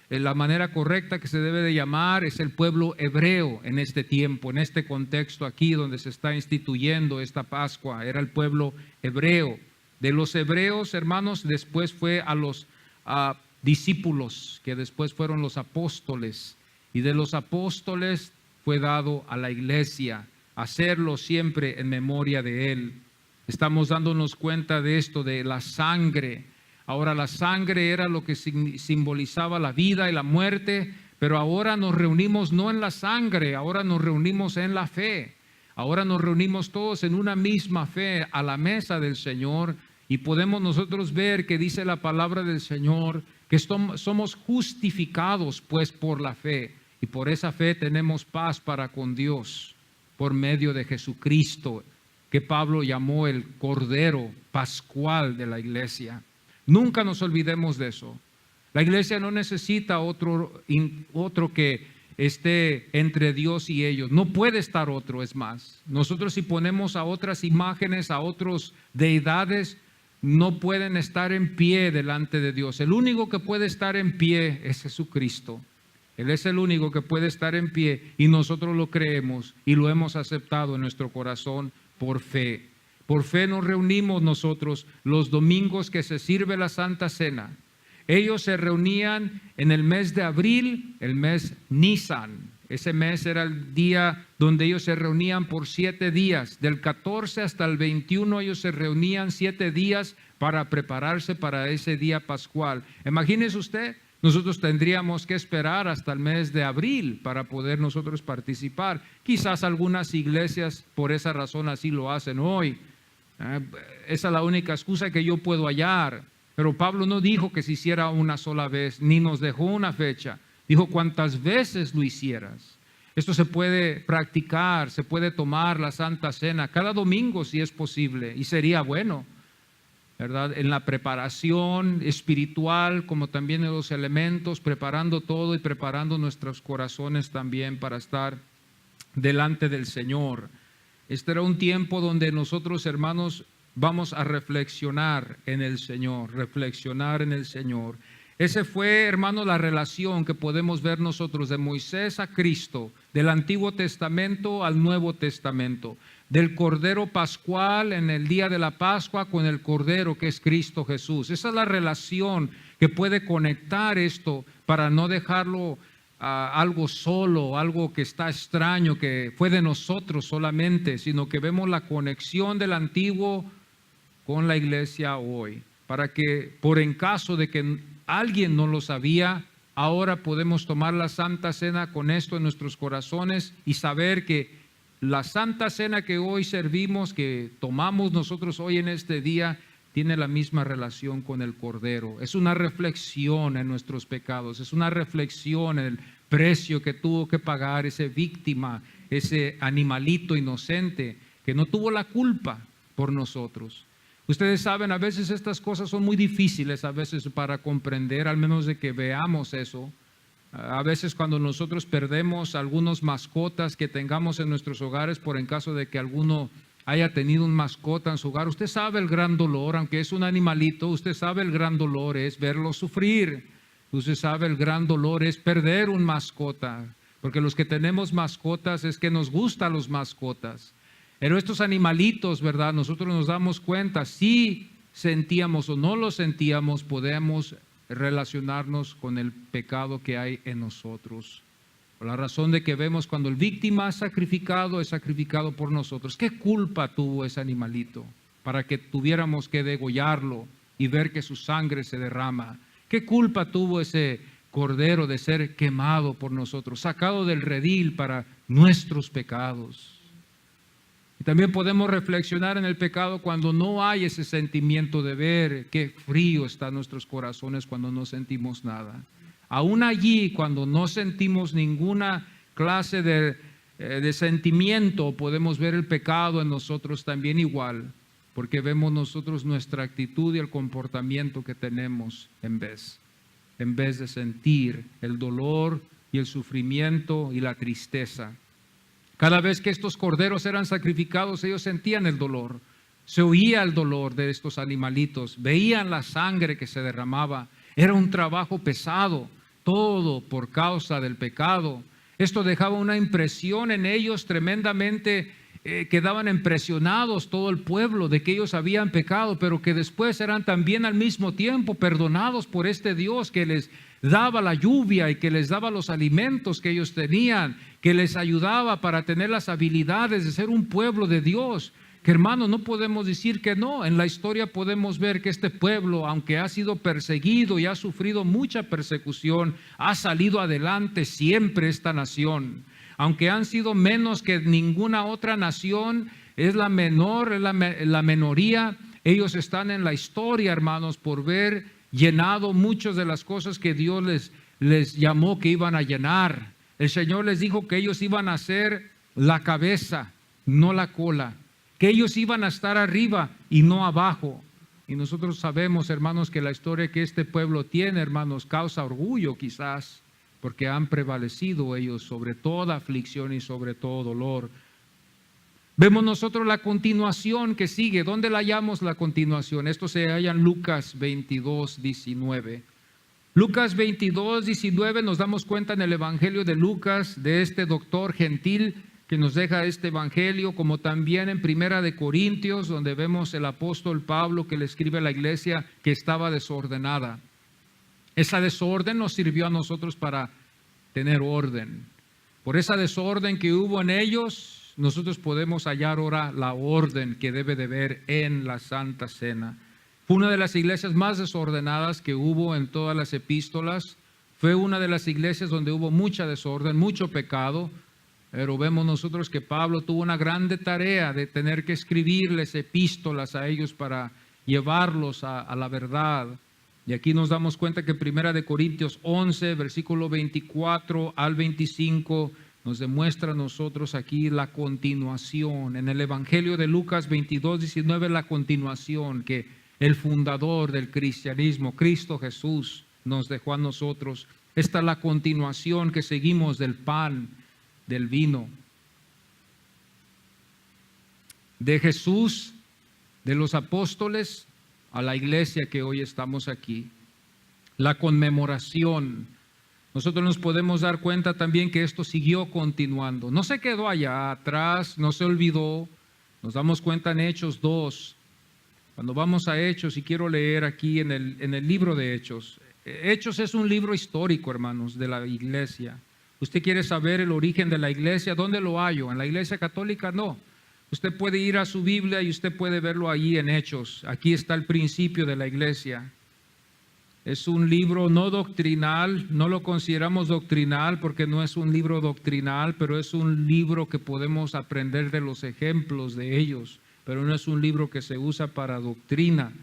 Speaker 1: La manera correcta que se debe de llamar es el pueblo hebreo en este tiempo, en este contexto aquí donde se está instituyendo esta Pascua. Era el pueblo hebreo. De los hebreos, hermanos, después fue a los discípulos, que después fueron los apóstoles. Y de los apóstoles fue dado a la iglesia, hacerlo siempre en memoria de Él. Estamos dándonos cuenta de esto, de la sangre. Ahora la sangre era lo que simbolizaba la vida y la muerte, pero ahora nos reunimos no en la sangre, ahora nos reunimos en la fe. Ahora nos reunimos todos en una misma fe a la mesa del Señor y podemos nosotros ver que dice la palabra del Señor que somos justificados pues por la fe. Y por esa fe tenemos paz para con Dios por medio de Jesucristo, que Pablo llamó el Cordero Pascual de la iglesia. Nunca nos olvidemos de eso. La iglesia no necesita otro que esté entre Dios y ellos. No puede estar otro, es más. Nosotros si ponemos a otras imágenes, a otras deidades, no pueden estar en pie delante de Dios. El único que puede estar en pie es Jesucristo. Él es el único que puede estar en pie y nosotros lo creemos y lo hemos aceptado en nuestro corazón por fe. Por fe nos reunimos nosotros los domingos que se sirve la Santa Cena. Ellos se reunían en el mes de abril, el mes Nisan. Ese mes era el día donde ellos se reunían por 7 días. Del 14 hasta el 21 ellos se reunían 7 días para prepararse para ese día pascual. Imagínese usted. Nosotros tendríamos que esperar hasta el mes de abril para poder nosotros participar. Quizás algunas iglesias por esa razón así lo hacen hoy. Esa es la única excusa que yo puedo hallar. Pero Pablo no dijo que se hiciera una sola vez, ni nos dejó una fecha. Dijo cuantas veces lo hicieras. Esto se puede practicar, se puede tomar la Santa Cena cada domingo si es posible y sería bueno, ¿verdad? En la preparación espiritual, como también en los elementos, preparando todo y preparando nuestros corazones también para estar delante del Señor. Este era un tiempo donde nosotros, hermanos, vamos a reflexionar en el Señor, reflexionar en el Señor. Ese fue, hermanos, la relación que podemos ver nosotros de Moisés a Cristo, del Antiguo Testamento al Nuevo Testamento, del Cordero Pascual en el día de la Pascua con el Cordero que es Cristo Jesús. Esa es la relación que puede conectar esto para no dejarlo algo solo, algo que está extraño, que fue de nosotros solamente, sino que vemos la conexión del Antiguo con la iglesia hoy, para que por en caso de que alguien no lo sabía, ahora podemos tomar la Santa Cena con esto en nuestros corazones y saber que la Santa Cena que hoy servimos, que tomamos nosotros hoy en este día, tiene la misma relación con el Cordero. Es una reflexión en nuestros pecados, es una reflexión en el precio que tuvo que pagar esa víctima, ese animalito inocente que no tuvo la culpa por nosotros. Ustedes saben, a veces estas cosas son muy difíciles a veces para comprender, al menos de que veamos eso. A veces cuando nosotros perdemos algunas mascotas que tengamos en nuestros hogares, por en caso de que alguno haya tenido un mascota en su hogar, usted sabe el gran dolor, aunque es un animalito, usted sabe el gran dolor es verlo sufrir. Usted sabe el gran dolor es perder un mascota, porque los que tenemos mascotas es que nos gustan los mascotas. Pero estos animalitos, ¿verdad? Nosotros nos damos cuenta, si sentíamos o no lo sentíamos, podemos relacionarnos con el pecado que hay en nosotros. Por la razón de que vemos cuando el víctima es sacrificado por nosotros. ¿Qué culpa tuvo ese animalito para que tuviéramos que degollarlo y ver que su sangre se derrama? ¿Qué culpa tuvo ese cordero de ser quemado por nosotros, sacado del redil para nuestros pecados? Y también podemos reflexionar en el pecado cuando no hay ese sentimiento de ver qué frío están nuestros corazones cuando no sentimos nada. Aún allí, cuando no sentimos ninguna clase de sentimiento, podemos ver el pecado en nosotros también igual, porque vemos nosotros nuestra actitud y el comportamiento que tenemos en vez. en vez de sentir el dolor y el sufrimiento y la tristeza. Cada vez que estos corderos eran sacrificados, ellos sentían el dolor. Se oía el dolor de estos animalitos, veían la sangre que se derramaba. Era un trabajo pesado, todo por causa del pecado. Esto dejaba una impresión en ellos tremendamente, quedaban impresionados todo el pueblo de que ellos habían pecado, pero que después eran también al mismo tiempo perdonados por este Dios que les daba la lluvia y que les daba los alimentos que ellos tenían, que les ayudaba para tener las habilidades de ser un pueblo de Dios. Que hermanos, no podemos decir que no. En la historia podemos ver que este pueblo, aunque ha sido perseguido y ha sufrido mucha persecución, ha salido adelante siempre esta nación. Aunque han sido menos que ninguna otra nación, es la menor, es la minoría, ellos están en la historia, hermanos, por ver llenado muchas de las cosas que Dios les llamó que iban a llenar. El Señor les dijo que ellos iban a ser la cabeza, no la cola. Que ellos iban a estar arriba y no abajo. Y nosotros sabemos, hermanos, que la historia que este pueblo tiene, hermanos, causa orgullo quizás, porque han prevalecido ellos sobre toda aflicción y sobre todo dolor. Vemos nosotros la continuación que sigue. ¿Dónde la hallamos la continuación? Esto se halla en Lucas 22, 19. Lucas 22, 19 nos damos cuenta en el Evangelio de Lucas de este doctor gentil que nos deja este evangelio, como también en Primera de Corintios, donde vemos el apóstol Pablo que le escribe a la iglesia que estaba desordenada. Esa desorden nos sirvió a nosotros para tener orden. Por esa desorden que hubo en ellos, nosotros podemos hallar ahora la orden que debe de haber en la Santa Cena. Fue una de las iglesias más desordenadas que hubo en todas las epístolas. Fue una de las iglesias donde hubo mucha desorden, mucho pecado. Pero vemos nosotros que Pablo tuvo una grande tarea de tener que escribirles epístolas a ellos para llevarlos a la verdad. Y aquí nos damos cuenta que Primera de Corintios 11, versículo 24 al 25, nos demuestra a nosotros aquí la continuación. En el Evangelio de Lucas 22, 19, la continuación que el fundador del cristianismo, Cristo Jesús, nos dejó a nosotros. Esta es la continuación que seguimos del pan, del vino, de Jesús, de los apóstoles, a la iglesia que hoy estamos aquí. La conmemoración. Nosotros nos podemos dar cuenta también que esto siguió continuando. No se quedó allá atrás, no se olvidó. Nos damos cuenta en Hechos 2. Cuando vamos a Hechos, y quiero leer aquí en el libro de Hechos. Hechos es un libro histórico, hermanos, de la iglesia. Usted quiere saber el origen de la iglesia, ¿dónde lo hallo? ¿En la iglesia católica? No. Usted puede ir a su Biblia y usted puede verlo allí en Hechos. Aquí está el principio de la iglesia. Es un libro no doctrinal, no lo consideramos doctrinal porque no es un libro doctrinal, pero es un libro que podemos aprender de los ejemplos de ellos, pero no es un libro que se usa para doctrina.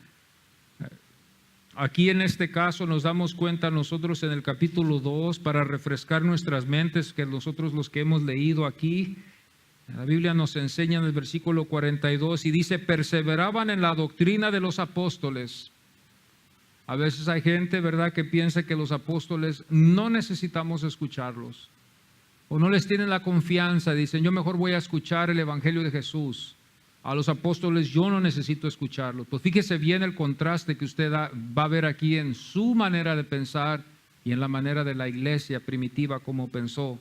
Speaker 1: Aquí en este caso nos damos cuenta nosotros en el capítulo 2, para refrescar nuestras mentes, que nosotros los que hemos leído aquí, la Biblia nos enseña en el versículo 42 y dice: perseveraban en la doctrina de los apóstoles. A veces hay gente, ¿verdad?, que piensa que los apóstoles no necesitamos escucharlos, o no les tienen la confianza, dicen: yo mejor voy a escuchar el Evangelio de Jesús. A los apóstoles yo no necesito escucharlos. Pues fíjese bien el contraste que usted va a ver aquí en su manera de pensar y en la manera de la iglesia primitiva como pensó.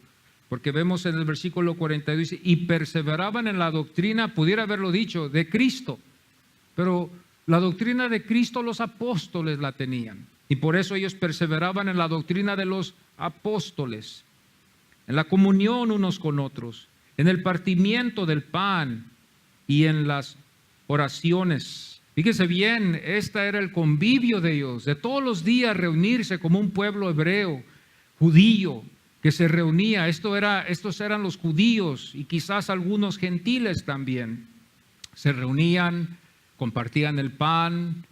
Speaker 1: Porque vemos en el versículo 42, dice: y perseveraban en la doctrina, pudiera haberlo dicho, de Cristo. Pero la doctrina de Cristo los apóstoles la tenían. Y por eso ellos perseveraban en la doctrina de los apóstoles. En la comunión unos con otros, en el partimiento del pan y en las oraciones. Fíjese bien, este era el convivio de ellos, de todos los días reunirse como un pueblo hebreo, judío, que se reunía. Estos eran los judíos y quizás algunos gentiles también. Se reunían, compartían el pan,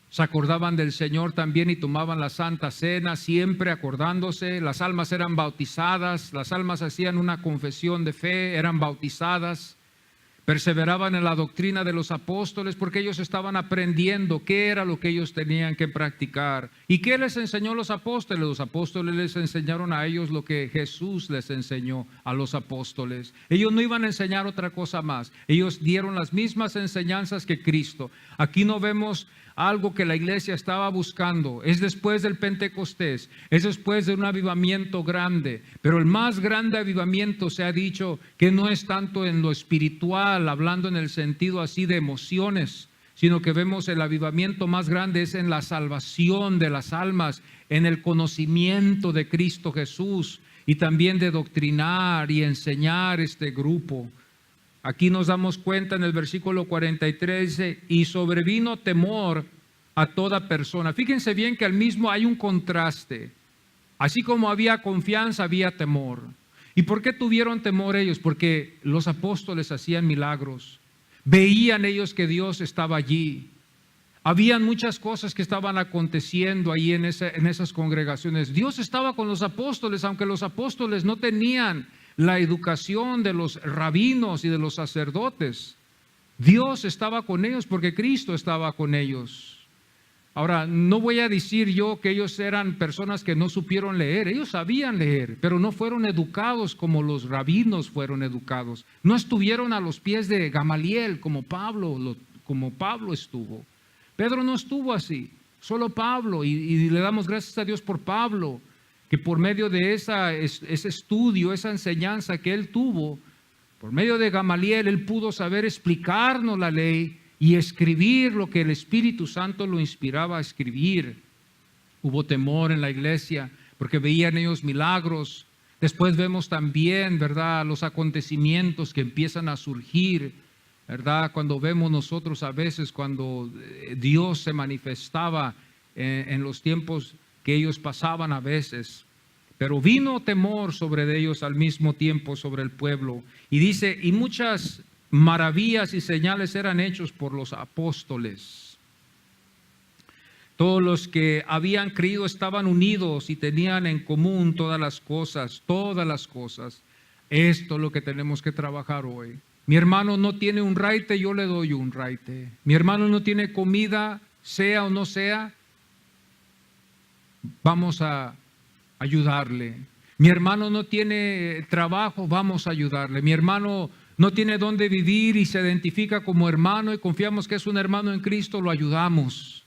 Speaker 1: se acordaban del Señor también y tomaban la Santa Cena, siempre acordándose. Las almas eran bautizadas, las almas hacían una confesión de fe, eran bautizadas. perseveraban en la doctrina de los apóstoles porque ellos estaban aprendiendo qué era lo que ellos tenían que practicar. ¿Y qué les enseñó los apóstoles? Los apóstoles les enseñaron a ellos lo que Jesús les enseñó a los apóstoles. Ellos no iban a enseñar otra cosa más. Ellos dieron las mismas enseñanzas que Cristo. Aquí no vemos algo que la iglesia estaba buscando. Es después del Pentecostés, es después de un avivamiento grande, pero el más grande avivamiento se ha dicho que no es tanto en lo espiritual, hablando en el sentido así de emociones, sino que vemos el avivamiento más grande es en la salvación de las almas, en el conocimiento de Cristo Jesús y también de doctrinar y enseñar este grupo. Aquí nos damos cuenta en el versículo 43, dice, y sobrevino temor a toda persona. Fíjense bien que al mismo hay un contraste. Así como había confianza, había temor. ¿Y por qué tuvieron temor ellos? Porque los apóstoles hacían milagros. Veían ellos que Dios estaba allí. Habían muchas cosas que estaban aconteciendo ahí en esas congregaciones. Dios estaba con los apóstoles, aunque los apóstoles no tenían la educación de los rabinos y de los sacerdotes. Dios estaba con ellos porque Cristo estaba con ellos. Ahora, no voy a decir yo que ellos eran personas que no supieron leer. Ellos sabían leer, pero no fueron educados como los rabinos fueron educados. No estuvieron a los pies de Gamaliel como Pablo estuvo. Pedro no estuvo así, solo Pablo, y le damos gracias a Dios por Pablo, que por medio de ese estudio, esa enseñanza que él tuvo, por medio de Gamaliel, él pudo saber explicarnos la ley y escribir lo que el Espíritu Santo lo inspiraba a escribir. Hubo temor en la iglesia porque veían ellos milagros. Después vemos también, ¿verdad?, los acontecimientos que empiezan a surgir, ¿verdad? Cuando vemos nosotros a veces cuando Dios se manifestaba en los tiempos que ellos pasaban a veces, pero vino temor sobre ellos al mismo tiempo sobre el pueblo. Y dice, y muchas maravillas y señales eran hechos por los apóstoles. Todos los que habían creído estaban unidos y tenían en común todas las cosas, todas las cosas. Esto es lo que tenemos que trabajar hoy. Mi hermano no tiene un raite, yo le doy un raite. Mi hermano no tiene comida, sea o no sea, vamos a ayudarle. Mi hermano no tiene trabajo, vamos a ayudarle. Mi hermano no tiene dónde vivir y se identifica como hermano y confiamos que es un hermano en Cristo, lo ayudamos.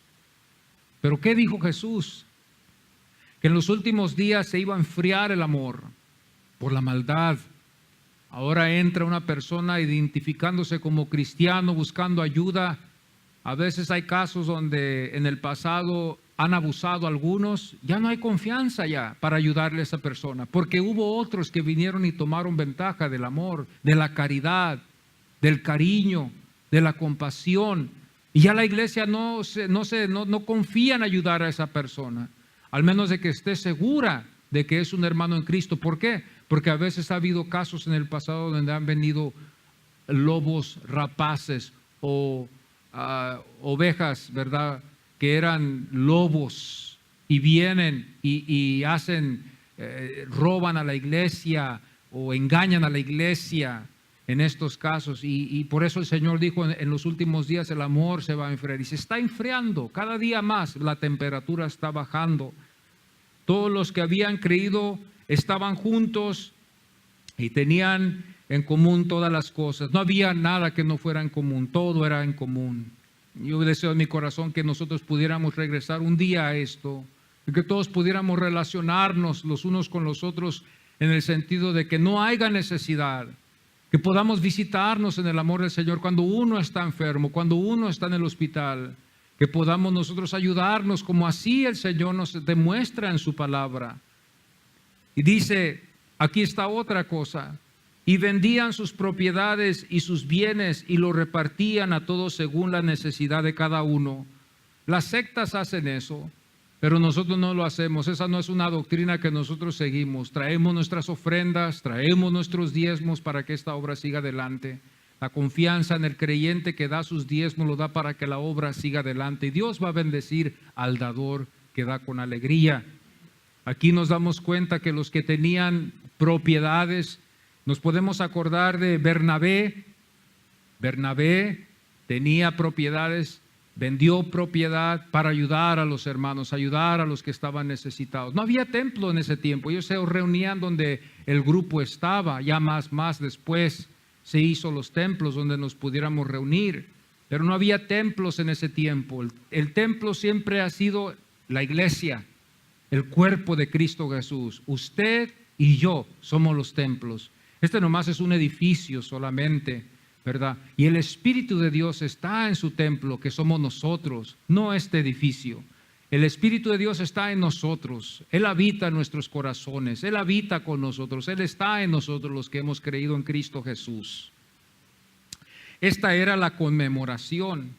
Speaker 1: Pero ¿qué dijo Jesús? Que en los últimos días se iba a enfriar el amor por la maldad. Ahora entra una persona identificándose como cristiano, buscando ayuda. A veces hay casos donde en el pasado han abusado algunos, ya no hay confianza ya para ayudarle a esa persona, porque hubo otros que vinieron y tomaron ventaja del amor, de la caridad, del cariño, de la compasión, y ya la iglesia no confía en ayudar a esa persona, al menos de que esté segura de que es un hermano en Cristo. ¿Por qué? Porque a veces ha habido casos en el pasado donde han venido lobos rapaces o ovejas, ¿verdad?, que eran lobos y vienen y hacen, roban a la iglesia o engañan a la iglesia en estos casos. Y por eso el Señor dijo en los últimos días el amor se va a enfriar. Y se está enfriando cada día más, la temperatura está bajando. Todos los que habían creído estaban juntos y tenían en común todas las cosas. No había nada que no fuera en común, todo era en común. Yo deseo en mi corazón que nosotros pudiéramos regresar un día a esto, que todos pudiéramos relacionarnos los unos con los otros en el sentido de que no haya necesidad, que podamos visitarnos en el amor del Señor cuando uno está enfermo, cuando uno está en el hospital, que podamos nosotros ayudarnos como así el Señor nos demuestra en su palabra. Y dice, aquí está otra cosa. Y vendían sus propiedades y sus bienes y lo repartían a todos según la necesidad de cada uno. Las sectas hacen eso, pero nosotros no lo hacemos. Esa no es una doctrina que nosotros seguimos. Traemos nuestras ofrendas, traemos nuestros diezmos para que esta obra siga adelante. La confianza en el creyente que da sus diezmos lo da para que la obra siga adelante. Y Dios va a bendecir al dador que da con alegría. Aquí nos damos cuenta que los que tenían propiedades, nos podemos acordar de Bernabé, Bernabé tenía propiedades, vendió propiedad para ayudar a los hermanos, ayudar a los que estaban necesitados. No había templo en ese tiempo, ellos se reunían donde el grupo estaba, ya más después se hizo los templos donde nos pudiéramos reunir, pero no había templos en ese tiempo. El templo siempre ha sido la iglesia, el cuerpo de Cristo Jesús. Usted y yo somos los templos. Este nomás es un edificio solamente, ¿verdad? Y el Espíritu de Dios está en su templo, que somos nosotros, no este edificio. El Espíritu de Dios está en nosotros. Él habita en nuestros corazones. Él habita con nosotros. Él está en nosotros los que hemos creído en Cristo Jesús. Esta era la conmemoración.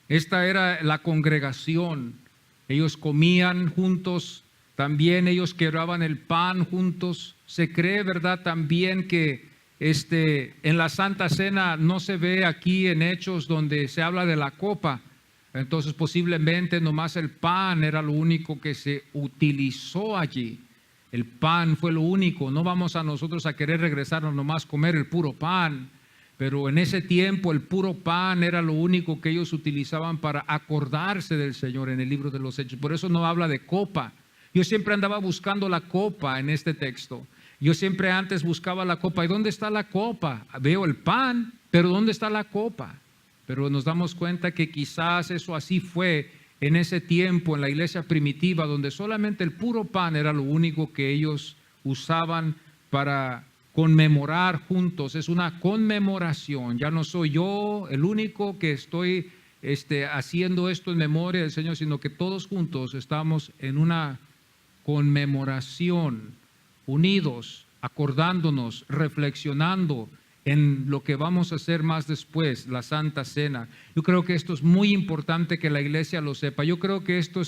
Speaker 1: Esta era la congregación. Ellos comían juntos. También ellos quebraban el pan juntos. Se cree, ¿verdad?, también que en la Santa Cena no se ve aquí en Hechos donde se habla de la copa. Entonces posiblemente nomás el pan era lo único que se utilizó allí. El pan fue lo único. No vamos a nosotros a querer regresarnos nomás comer el puro pan. Pero en ese tiempo el puro pan era lo único que ellos utilizaban para acordarse del Señor en el libro de los Hechos. Por eso no habla de copa. Yo siempre andaba buscando la copa en este texto. Yo siempre antes buscaba la copa. ¿Y dónde está la copa? Veo el pan, pero ¿dónde está la copa? Pero nos damos cuenta que quizás eso así fue en ese tiempo, en la iglesia primitiva, donde solamente el puro pan era lo único que ellos usaban para conmemorar juntos. Es una conmemoración. Ya no soy yo el único que estoy haciendo esto en memoria del Señor, sino que todos juntos estamos en una conmemoración, unidos, acordándonos, reflexionando en lo que vamos a hacer más después, la Santa Cena. Yo creo que esto es muy importante que la iglesia lo sepa. Yo creo que esto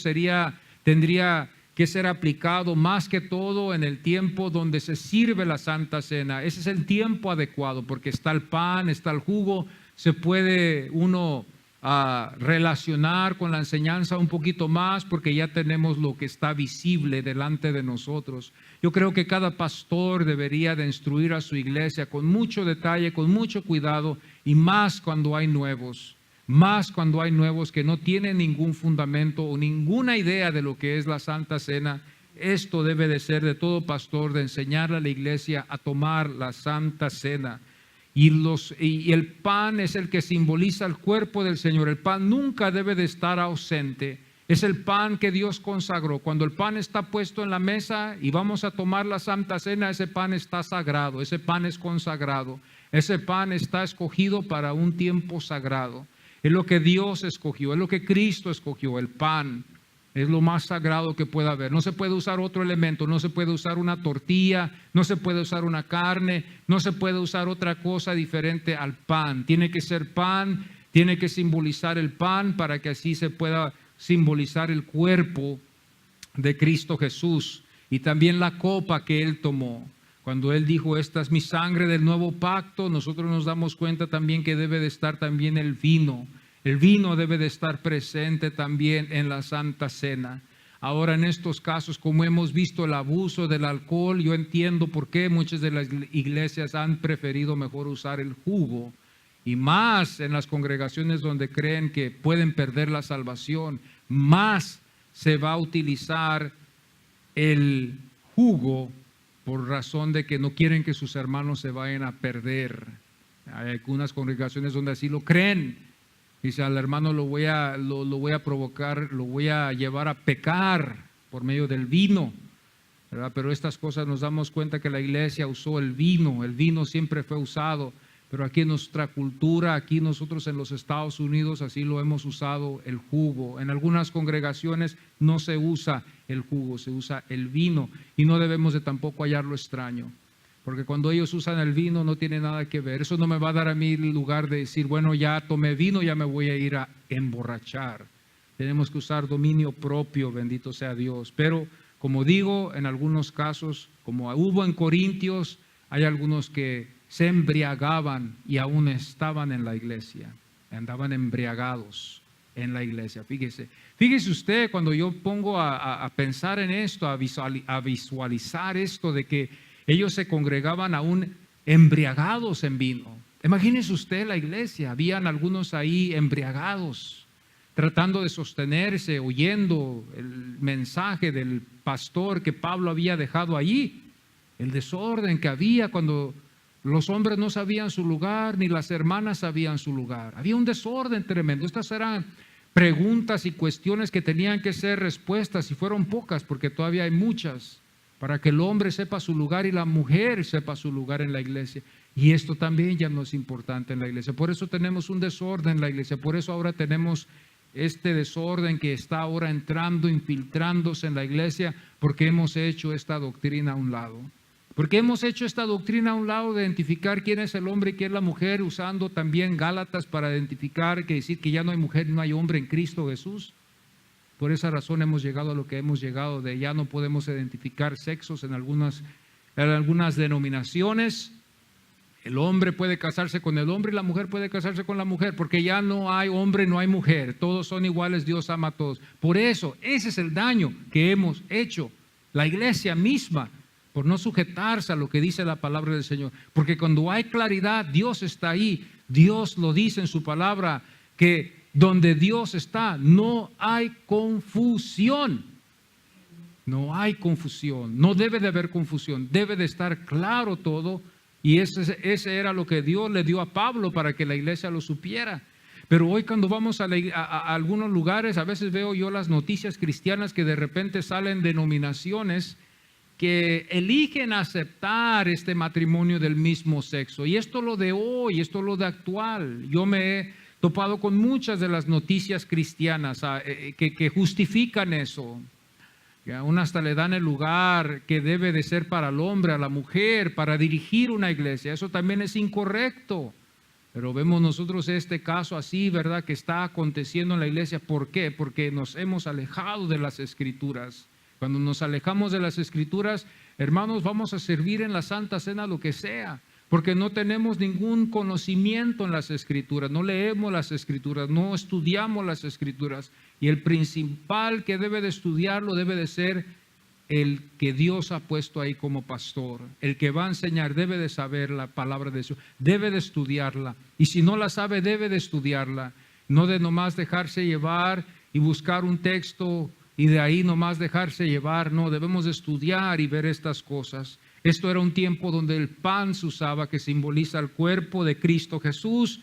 Speaker 1: tendría que ser aplicado más que todo en el tiempo donde se sirve la Santa Cena. Ese es el tiempo adecuado porque está el pan, está el jugo, se puede uno relacionar con la enseñanza un poquito más porque ya tenemos lo que está visible delante de nosotros. Yo creo que cada pastor debería de instruir a su iglesia con mucho detalle, con mucho cuidado, y más cuando hay nuevos que no tienen ningún fundamento o ninguna idea de lo que es la Santa Cena. Esto debe de ser de todo pastor, de enseñar a la iglesia a tomar la Santa Cena. Y el pan es el que simboliza el cuerpo del Señor. El pan nunca debe de estar ausente. Es el pan que Dios consagró. Cuando el pan está puesto en la mesa y vamos a tomar la Santa Cena, ese pan está sagrado, ese pan es consagrado. Ese pan está escogido para un tiempo sagrado. Es lo que Dios escogió, es lo que Cristo escogió. El pan es lo más sagrado que pueda haber. No se puede usar otro elemento, no se puede usar una tortilla, no se puede usar una carne, no se puede usar otra cosa diferente al pan. Tiene que ser pan, tiene que simbolizar el pan para que así se pueda simbolizar el cuerpo de Cristo Jesús. Y también la copa que Él tomó. Cuando Él dijo, esta es mi sangre del nuevo pacto, nosotros nos damos cuenta también que debe de estar también el vino. El vino debe de estar presente también en la Santa Cena. Ahora en estos casos, como hemos visto el abuso del alcohol, yo entiendo por qué muchas de las iglesias han preferido mejor usar el jugo. Y más en las congregaciones donde creen que pueden perder la salvación, más se va a utilizar el jugo por razón de que no quieren que sus hermanos se vayan a perder. Hay algunas congregaciones donde así lo creen. Dice, al hermano lo voy a provocar, lo voy a llevar a pecar por medio del vino, ¿verdad? Pero estas cosas nos damos cuenta que la iglesia usó el vino siempre fue usado, pero aquí en nuestra cultura, aquí nosotros en los Estados Unidos así lo hemos usado el jugo. En algunas congregaciones no se usa el jugo, se usa el vino y no debemos de tampoco hallarlo extraño. Porque cuando ellos usan el vino no tiene nada que ver. Eso no me va a dar a mí el lugar de decir, bueno, ya tomé vino, ya me voy a ir a emborrachar. Tenemos que usar dominio propio, bendito sea Dios. Pero como digo, en algunos casos, como hubo en Corintios, hay algunos que se embriagaban y aún estaban en la iglesia. Andaban embriagados en la iglesia. Fíjese usted, cuando yo pongo a pensar en esto, a visualizar esto de que ellos se congregaban aún embriagados en vino. Imagínese usted la iglesia, habían algunos ahí embriagados, tratando de sostenerse, oyendo el mensaje del pastor que Pablo había dejado allí. El desorden que había cuando los hombres no sabían su lugar, ni las hermanas sabían su lugar. Había un desorden tremendo. Estas eran preguntas y cuestiones que tenían que ser respuestas, y fueron pocas porque todavía hay muchas, para que el hombre sepa su lugar y la mujer sepa su lugar en la iglesia. Y esto también ya no es importante en la iglesia. Por eso tenemos un desorden en la iglesia. Por eso ahora tenemos este desorden que está ahora entrando, infiltrándose en la iglesia, porque hemos hecho esta doctrina a un lado. Porque hemos hecho esta doctrina a un lado de identificar quién es el hombre y quién es la mujer, usando también Gálatas para identificar, que decir que ya no hay mujer y no hay hombre en Cristo Jesús. Por esa razón hemos llegado a lo que hemos llegado, de ya no podemos identificar sexos en algunas denominaciones. El hombre puede casarse con el hombre y la mujer puede casarse con la mujer, porque ya no hay hombre, no hay mujer, todos son iguales, Dios ama a todos. Por eso, ese es el daño que hemos hecho, la iglesia misma, por no sujetarse a lo que dice la palabra del Señor. Porque cuando hay claridad, Dios está ahí. Dios lo dice en su palabra, que donde Dios está no hay confusión. No hay confusión, no debe de haber confusión, debe de estar claro todo. Y ese era lo que Dios le dio a Pablo para que la iglesia lo supiera. Pero hoy cuando vamos a algunos lugares, a veces veo yo las noticias cristianas que de repente salen denominaciones que eligen aceptar este matrimonio del mismo sexo. Y esto lo de hoy, esto lo de actual. Yo me he topado con muchas de las noticias cristianas que justifican eso. Aún hasta le dan el lugar que debe de ser para el hombre, a la mujer, para dirigir una iglesia. Eso también es incorrecto. Pero vemos nosotros este caso así, ¿verdad?, que está aconteciendo en la iglesia. ¿Por qué? Porque nos hemos alejado de las Escrituras. Cuando nos alejamos de las Escrituras, hermanos, vamos a servir en la Santa Cena lo que sea, porque no tenemos ningún conocimiento en las Escrituras, no leemos las Escrituras, no estudiamos las Escrituras. Y el principal que debe de estudiarlo debe de ser el que Dios ha puesto ahí como pastor. El que va a enseñar debe de saber la palabra de Dios, debe de estudiarla. Y si no la sabe, debe de estudiarla. No de nomás dejarse llevar y buscar un texto y de ahí nomás dejarse llevar. No, debemos de estudiar y ver estas cosas. Esto era un tiempo donde el pan se usaba, que simboliza el cuerpo de Cristo Jesús,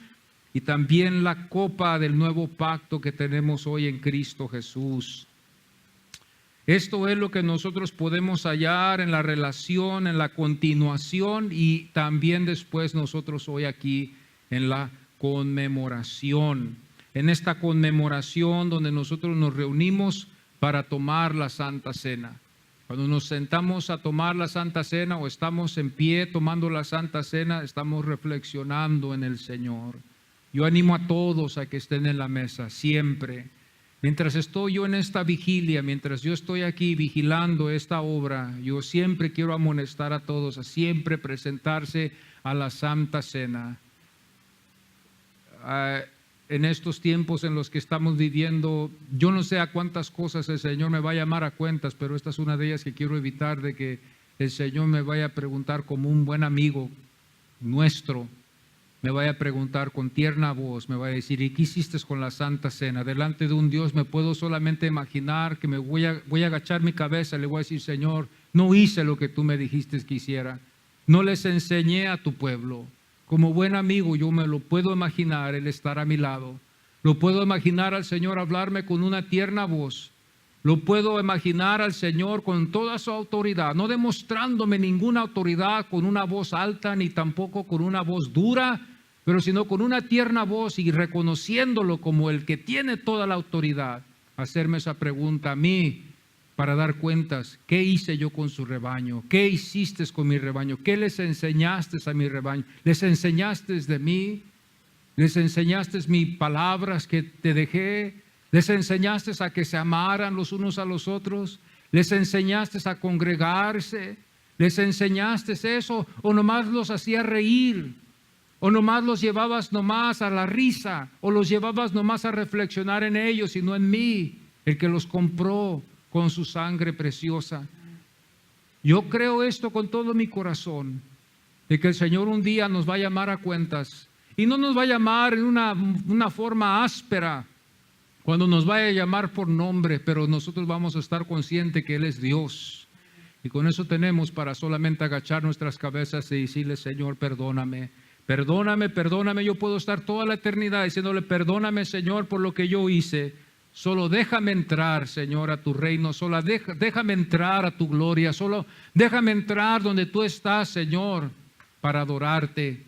Speaker 1: y también la copa del nuevo pacto que tenemos hoy en Cristo Jesús. Esto es lo que nosotros podemos hallar en la relación, en la continuación, y también después nosotros hoy aquí en la conmemoración. En esta conmemoración donde nosotros nos reunimos para tomar la Santa Cena. Cuando nos sentamos a tomar la Santa Cena o estamos en pie tomando la Santa Cena, estamos reflexionando en el Señor. Yo animo a todos a que estén en la mesa siempre. Mientras estoy yo en esta vigilia, mientras yo estoy aquí vigilando esta obra, yo siempre quiero amonestar a todos a siempre presentarse a la Santa Cena. En estos tiempos en los que estamos viviendo, yo no sé a cuántas cosas el Señor me va a llamar a cuentas, pero esta es una de ellas que quiero evitar, de que el Señor me vaya a preguntar como un buen amigo nuestro, me vaya a preguntar con tierna voz, me vaya a decir: ¿y qué hiciste con la Santa Cena? Delante de un Dios me puedo solamente imaginar que me voy a agachar mi cabeza, le voy a decir: Señor, no hice lo que tú me dijiste que hiciera, no les enseñé a tu pueblo. Como buen amigo yo me lo puedo imaginar, Él estar a mi lado. Lo puedo imaginar al Señor hablarme con una tierna voz. Lo puedo imaginar al Señor con toda su autoridad, no demostrándome ninguna autoridad con una voz alta ni tampoco con una voz dura, pero sino con una tierna voz y reconociéndolo como el que tiene toda la autoridad. Hacerme esa pregunta a mí para dar cuentas: ¿qué hice yo con su rebaño? ¿Qué hiciste con mi rebaño? ¿Qué les enseñaste a mi rebaño? ¿Les enseñaste de mí? ¿Les enseñaste mis palabras que te dejé? ¿Les enseñaste a que se amaran los unos a los otros? ¿Les enseñaste a congregarse? ¿Les enseñaste eso? ¿O nomás los hacías reír? ¿O nomás los llevabas nomás a la risa? ¿O los llevabas nomás a reflexionar en ellos y no en mí, el que los compró con su sangre preciosa? Yo creo esto con todo mi corazón, de que el Señor un día nos va a llamar a cuentas Y no nos va a llamar en una forma áspera cuando nos vaya a llamar por nombre, pero nosotros vamos a estar conscientes que Él es Dios. Y con eso tenemos para solamente agachar nuestras cabezas y decirle: Señor, perdóname, perdóname, perdóname. Yo puedo estar toda la eternidad diciéndole: perdóname, Señor, por lo que yo hice. Solo déjame entrar, Señor, a tu reino. Solo déjame entrar a tu gloria. Solo déjame entrar donde tú estás, Señor, para adorarte.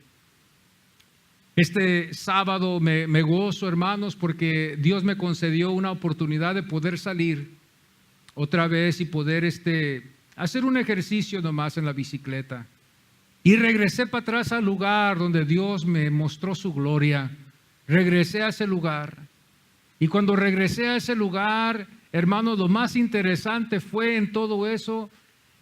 Speaker 1: Este sábado me gozo, hermanos, porque Dios me concedió una oportunidad de poder salir otra vez y poder hacer un ejercicio nomás en la bicicleta. Y regresé para atrás al lugar donde Dios me mostró su gloria. Regresé a ese lugar. Y cuando regresé a ese lugar, hermanos, lo más interesante fue en todo eso,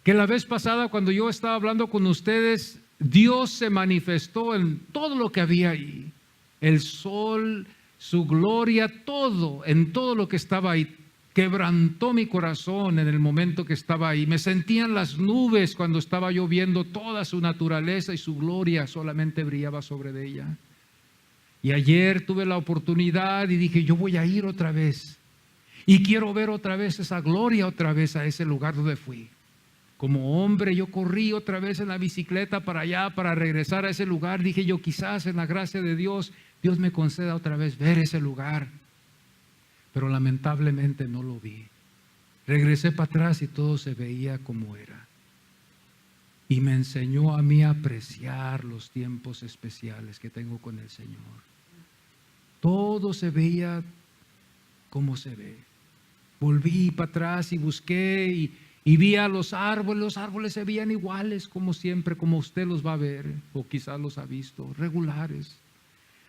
Speaker 1: que la vez pasada cuando yo estaba hablando con ustedes, Dios se manifestó en todo lo que había ahí. El sol, su gloria, todo, en todo lo que estaba ahí. Quebrantó mi corazón en el momento que estaba ahí. Me sentían las nubes cuando estaba yo viendo toda su naturaleza y su gloria solamente brillaba sobre de ella. Y ayer tuve la oportunidad y dije: yo voy a ir otra vez. Y quiero ver otra vez esa gloria, otra vez a ese lugar donde fui. Como hombre yo corrí otra vez en la bicicleta para allá, para regresar a ese lugar. Dije yo: quizás en la gracia de Dios, Dios me conceda otra vez ver ese lugar. Pero lamentablemente no lo vi. Regresé para atrás y todo se veía como era. Y me enseñó a mí a apreciar los tiempos especiales que tengo con el Señor. Todo se veía como se ve. Volví para atrás y busqué y vi a los árboles se veían iguales como siempre, como usted los va a ver, o quizás los ha visto, regulares.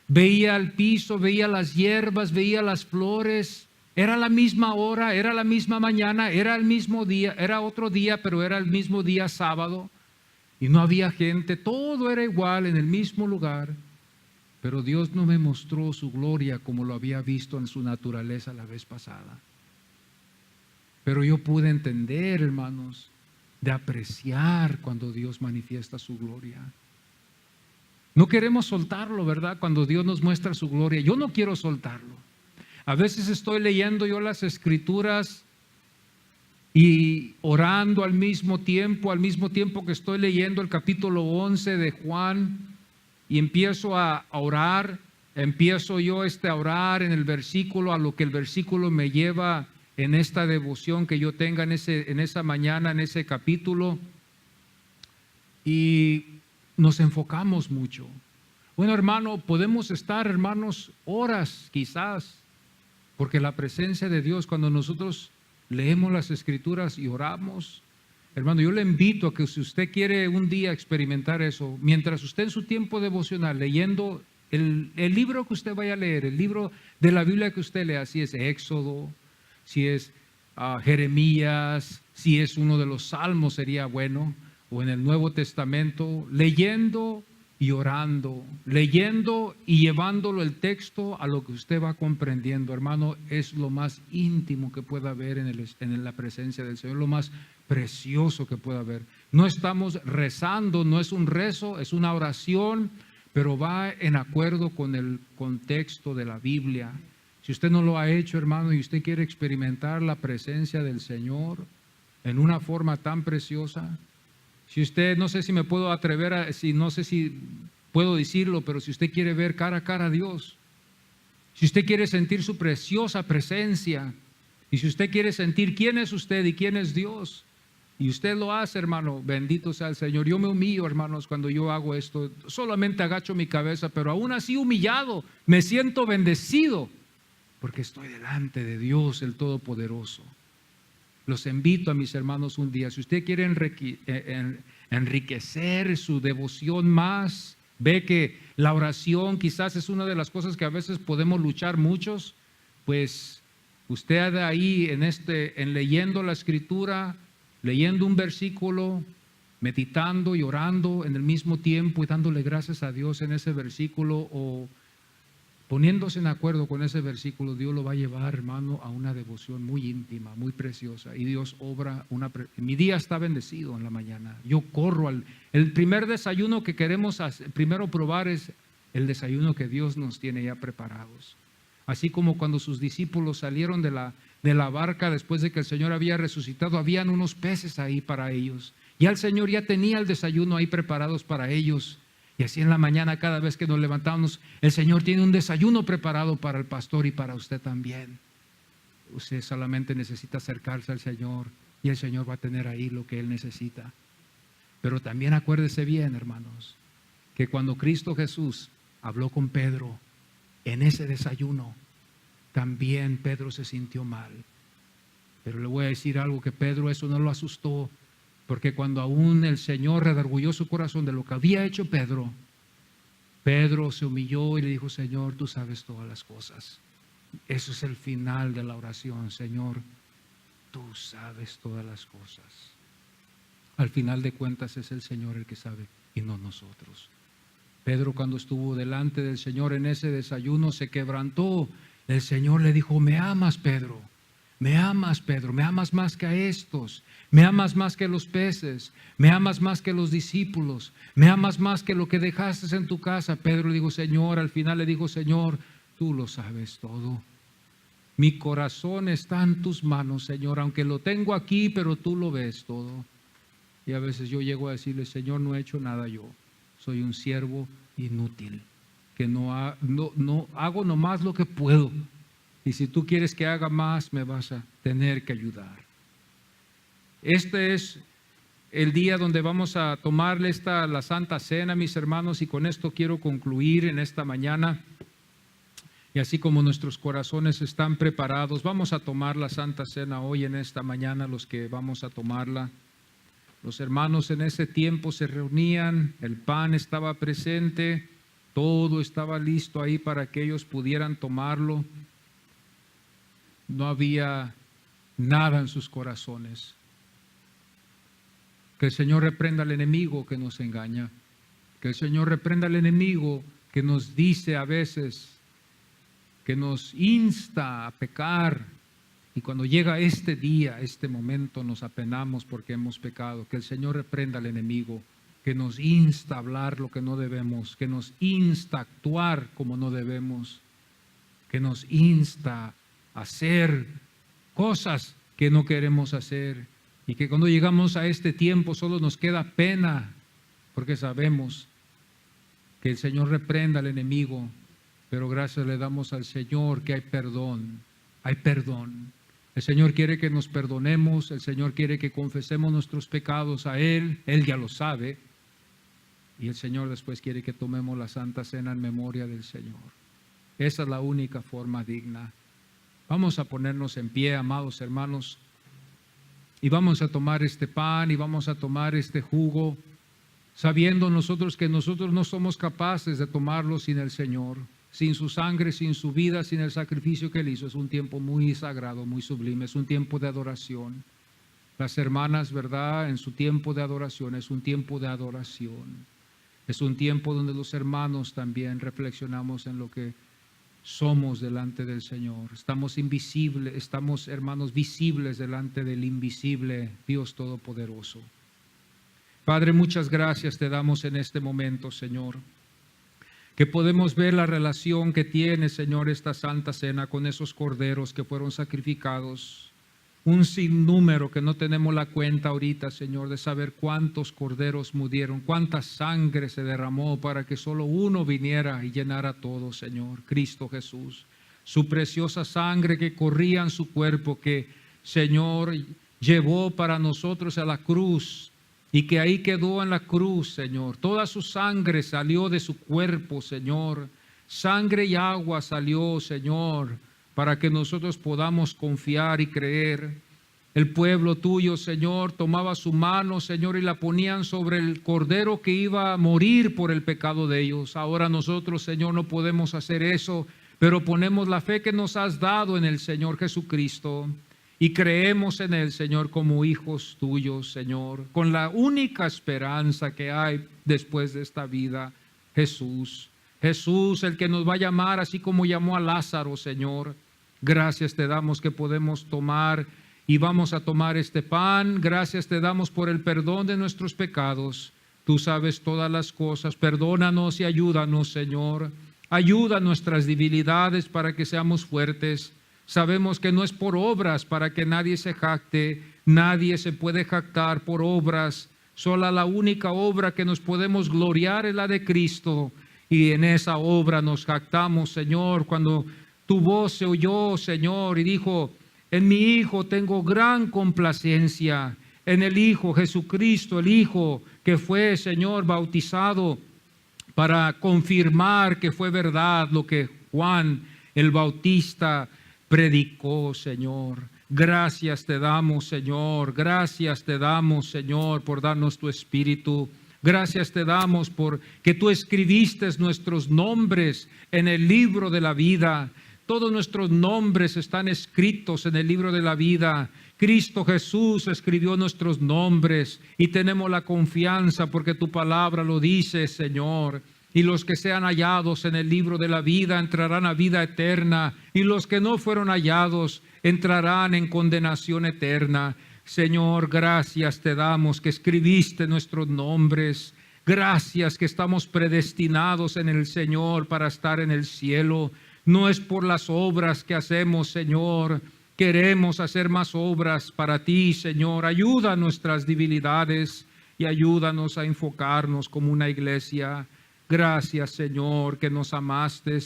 Speaker 1: Veía el piso, veía las hierbas, veía las flores. Era la misma hora, era la misma mañana, era el mismo día, era otro día, pero era el mismo día sábado. Y no había gente, todo era igual en el mismo lugar. Pero Dios no me mostró su gloria como lo había visto en su naturaleza la vez pasada. Pero yo pude entender, hermanos, de apreciar cuando Dios manifiesta su gloria. No queremos soltarlo, ¿verdad? Cuando Dios nos muestra su gloria. Yo no quiero soltarlo. A veces estoy leyendo yo las Escrituras y orando al mismo tiempo que estoy leyendo el capítulo 11 de Juan, y empiezo a orar. Empiezo yo a orar en el versículo, a lo que el versículo me lleva en esta devoción que yo tenga en esa mañana, en ese capítulo. Y nos enfocamos mucho. Bueno, hermano, podemos estar, hermanos, horas quizás, porque la presencia de Dios, cuando nosotros leemos las Escrituras y oramos, hermano, yo le invito a que si usted quiere un día experimentar eso, mientras usted en su tiempo devocional leyendo el libro que usted vaya a leer, el libro de la Biblia que usted lea, si es Éxodo, si es Jeremías, si es uno de los Salmos sería bueno, o en el Nuevo Testamento, leyendo y orando, leyendo y llevándolo el texto a lo que usted va comprendiendo, hermano, es lo más íntimo que pueda haber en la presencia del Señor, lo más precioso que pueda haber. No estamos rezando, no es un rezo, es una oración, pero va en acuerdo con el contexto de la Biblia. Si usted no lo ha hecho, hermano, y usted quiere experimentar la presencia del Señor en una forma tan preciosa, si usted, no sé si me puedo atrever no sé si puedo decirlo, pero si usted quiere ver cara a cara a Dios, si usted quiere sentir su preciosa presencia, y si usted quiere sentir quién es usted y quién es Dios, y usted lo hace, hermano, bendito sea el Señor. Yo me humillo, hermanos, cuando yo hago esto, solamente agacho mi cabeza, pero aún así humillado, me siento bendecido, porque estoy delante de Dios, el Todopoderoso. Los invito a mis hermanos un día, si usted quiere enriquecer su devoción más, ve que la oración quizás es una de las cosas que a veces podemos luchar muchos, pues usted ahí en leyendo la Escritura, leyendo un versículo, meditando y orando en el mismo tiempo y dándole gracias a Dios en ese versículo, o poniéndose en acuerdo con ese versículo, Dios lo va a llevar, hermano, a una devoción muy íntima, muy preciosa. Y Dios obra mi día está bendecido en la mañana. Yo corro el primer desayuno que queremos primero probar es el desayuno que Dios nos tiene ya preparados. Así como cuando sus discípulos salieron de la barca después de que el Señor había resucitado, habían unos peces ahí para ellos. Ya el Señor ya tenía el desayuno ahí preparados para ellos. Y así en la mañana, cada vez que nos levantamos, el Señor tiene un desayuno preparado para el pastor y para usted también. Usted solamente necesita acercarse al Señor y el Señor va a tener ahí lo que Él necesita. Pero también acuérdese bien, hermanos, que cuando Cristo Jesús habló con Pedro en ese desayuno, también Pedro se sintió mal. Pero le voy a decir algo, que Pedro eso no lo asustó, porque cuando aún el Señor redarguyó su corazón de lo que había hecho Pedro, Pedro se humilló y le dijo: Señor, tú sabes todas las cosas. Eso es el final de la oración: Señor, tú sabes todas las cosas. Al final de cuentas es el Señor el que sabe y no nosotros. Pedro, cuando estuvo delante del Señor en ese desayuno, se quebrantó. El Señor le dijo: ¿me amas, Pedro? ¿Me amas, Pedro? ¿Me amas más que a estos? ¿Me amas más que los peces? ¿Me amas más que los discípulos? ¿Me amas más que lo que dejaste en tu casa? Pedro le dijo: Señor, al final le dijo: Señor, tú lo sabes todo. Mi corazón está en tus manos, Señor, aunque lo tengo aquí, pero tú lo ves todo. Y a veces yo llego a decirle: Señor, no he hecho nada yo. Soy un siervo inútil, que no hago nomás lo que puedo. Y si tú quieres que haga más, me vas a tener que ayudar. Este es el día donde vamos a tomarle la Santa Cena, mis hermanos, y con esto quiero concluir en esta mañana. Y así como nuestros corazones están preparados, vamos a tomar la Santa Cena hoy en esta mañana, los que vamos a tomarla. Los hermanos en ese tiempo se reunían, el pan estaba presente, todo estaba listo ahí para que ellos pudieran tomarlo. No había nada en sus corazones. Que el Señor reprenda al enemigo que nos engaña. Que el Señor reprenda al enemigo que nos dice a veces, que nos insta a pecar. Y cuando llega este día, este momento, nos apenamos porque hemos pecado. Que el Señor reprenda al enemigo que nos insta a hablar lo que no debemos, que nos insta a actuar como no debemos, que nos insta a hacer cosas que no queremos hacer, y que cuando llegamos a este tiempo solo nos queda pena, porque sabemos que el Señor reprenda al enemigo, pero gracias le damos al Señor que hay perdón, hay perdón. El Señor quiere que nos perdonemos, el Señor quiere que confesemos nuestros pecados a Él ya lo sabe, y el Señor después quiere que tomemos la Santa Cena en memoria del Señor. Esa es la única forma digna. Vamos a ponernos en pie, amados hermanos, y vamos a tomar este pan y vamos a tomar este jugo, sabiendo nosotros que nosotros no somos capaces de tomarlo sin el Señor, sin su sangre, sin su vida, sin el sacrificio que Él hizo. Es un tiempo muy sagrado, muy sublime, es un tiempo de adoración. Las hermanas, ¿verdad? En su tiempo de adoración, es un tiempo de adoración. Es un tiempo donde los hermanos también reflexionamos en lo que somos delante del Señor. Estamos invisibles, estamos, hermanos, visibles delante del invisible Dios Todopoderoso. Padre, muchas gracias te damos en este momento, Señor, que podemos ver la relación que tiene, Señor, esta Santa Cena con esos corderos que fueron sacrificados. Un sinnúmero que no tenemos la cuenta ahorita, Señor, de saber cuántos corderos murieron, cuánta sangre se derramó para que solo uno viniera y llenara todo, Señor, Cristo Jesús. Su preciosa sangre que corría en su cuerpo, que, Señor, llevó para nosotros a la cruz y que ahí quedó en la cruz, Señor. Toda su sangre salió de su cuerpo, Señor. Sangre y agua salió, Señor, para que nosotros podamos confiar y creer. El pueblo tuyo, Señor, tomaba su mano, Señor, y la ponían sobre el cordero que iba a morir por el pecado de ellos. Ahora nosotros, Señor, no podemos hacer eso, pero ponemos la fe que nos has dado en el Señor Jesucristo y creemos en Él, Señor, como hijos tuyos, Señor, con la única esperanza que hay después de esta vida, Jesús. Jesús, el que nos va a llamar así como llamó a Lázaro, Señor. Gracias te damos que podemos tomar y vamos a tomar este pan. Gracias te damos por el perdón de nuestros pecados. Tú sabes todas las cosas. Perdónanos y ayúdanos, Señor. Ayuda nuestras debilidades para que seamos fuertes. Sabemos que no es por obras para que nadie se jacte. Nadie se puede jactar por obras. Sola la única obra que nos podemos gloriar es la de Cristo. Y en esa obra nos jactamos, Señor, cuando tu voz se oyó, Señor, y dijo: en mi Hijo tengo gran complacencia. En el Hijo Jesucristo, el Hijo que fue, Señor, bautizado para confirmar que fue verdad lo que Juan el Bautista predicó, Señor. Gracias te damos, Señor. Gracias te damos, Señor, por darnos tu Espíritu. Gracias te damos por que tú escribiste nuestros nombres en el libro de la vida. Todos nuestros nombres están escritos en el libro de la vida. Cristo Jesús escribió nuestros nombres y tenemos la confianza porque tu palabra lo dice, Señor. Y los que sean hallados en el libro de la vida entrarán a vida eterna, y los que no fueron hallados entrarán en condenación eterna. Señor, gracias te damos que escribiste nuestros nombres. Gracias que estamos predestinados en el Señor para estar en el cielo. No es por las obras que hacemos, Señor. Queremos hacer más obras para ti, Señor. Ayuda a nuestras debilidades y ayúdanos a enfocarnos como una iglesia. Gracias, Señor, que nos amaste.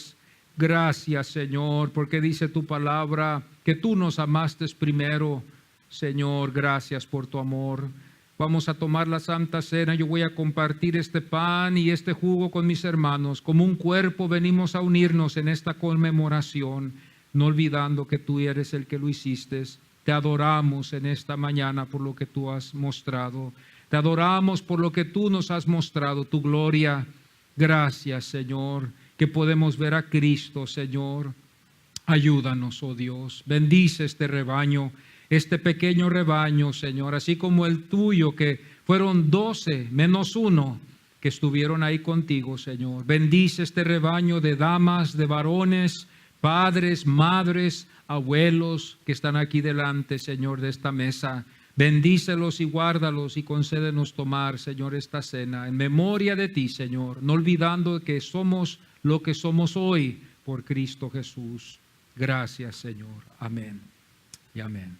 Speaker 1: Gracias, Señor, porque dice tu palabra que tú nos amaste primero. Señor, gracias por tu amor. Vamos a tomar la Santa Cena. Yo voy a compartir este pan y este jugo con mis hermanos. Como un cuerpo venimos a unirnos en esta conmemoración, no olvidando que tú eres el que lo hiciste. Te adoramos en esta mañana por lo que tú has mostrado. Te adoramos por lo que tú nos has mostrado, tu gloria. Gracias, Señor, que podemos ver a Cristo, Señor. Ayúdanos, oh Dios. Bendice este rebaño, este pequeño rebaño, Señor, así como el tuyo, que fueron 12 menos 1 que estuvieron ahí contigo, Señor. Bendice este rebaño de damas, de varones, padres, madres, abuelos que están aquí delante, Señor, de esta mesa. Bendícelos y guárdalos y concédenos tomar, Señor, esta cena en memoria de ti, Señor, no olvidando que somos lo que somos hoy por Cristo Jesús. Gracias, Señor. Amén y amén.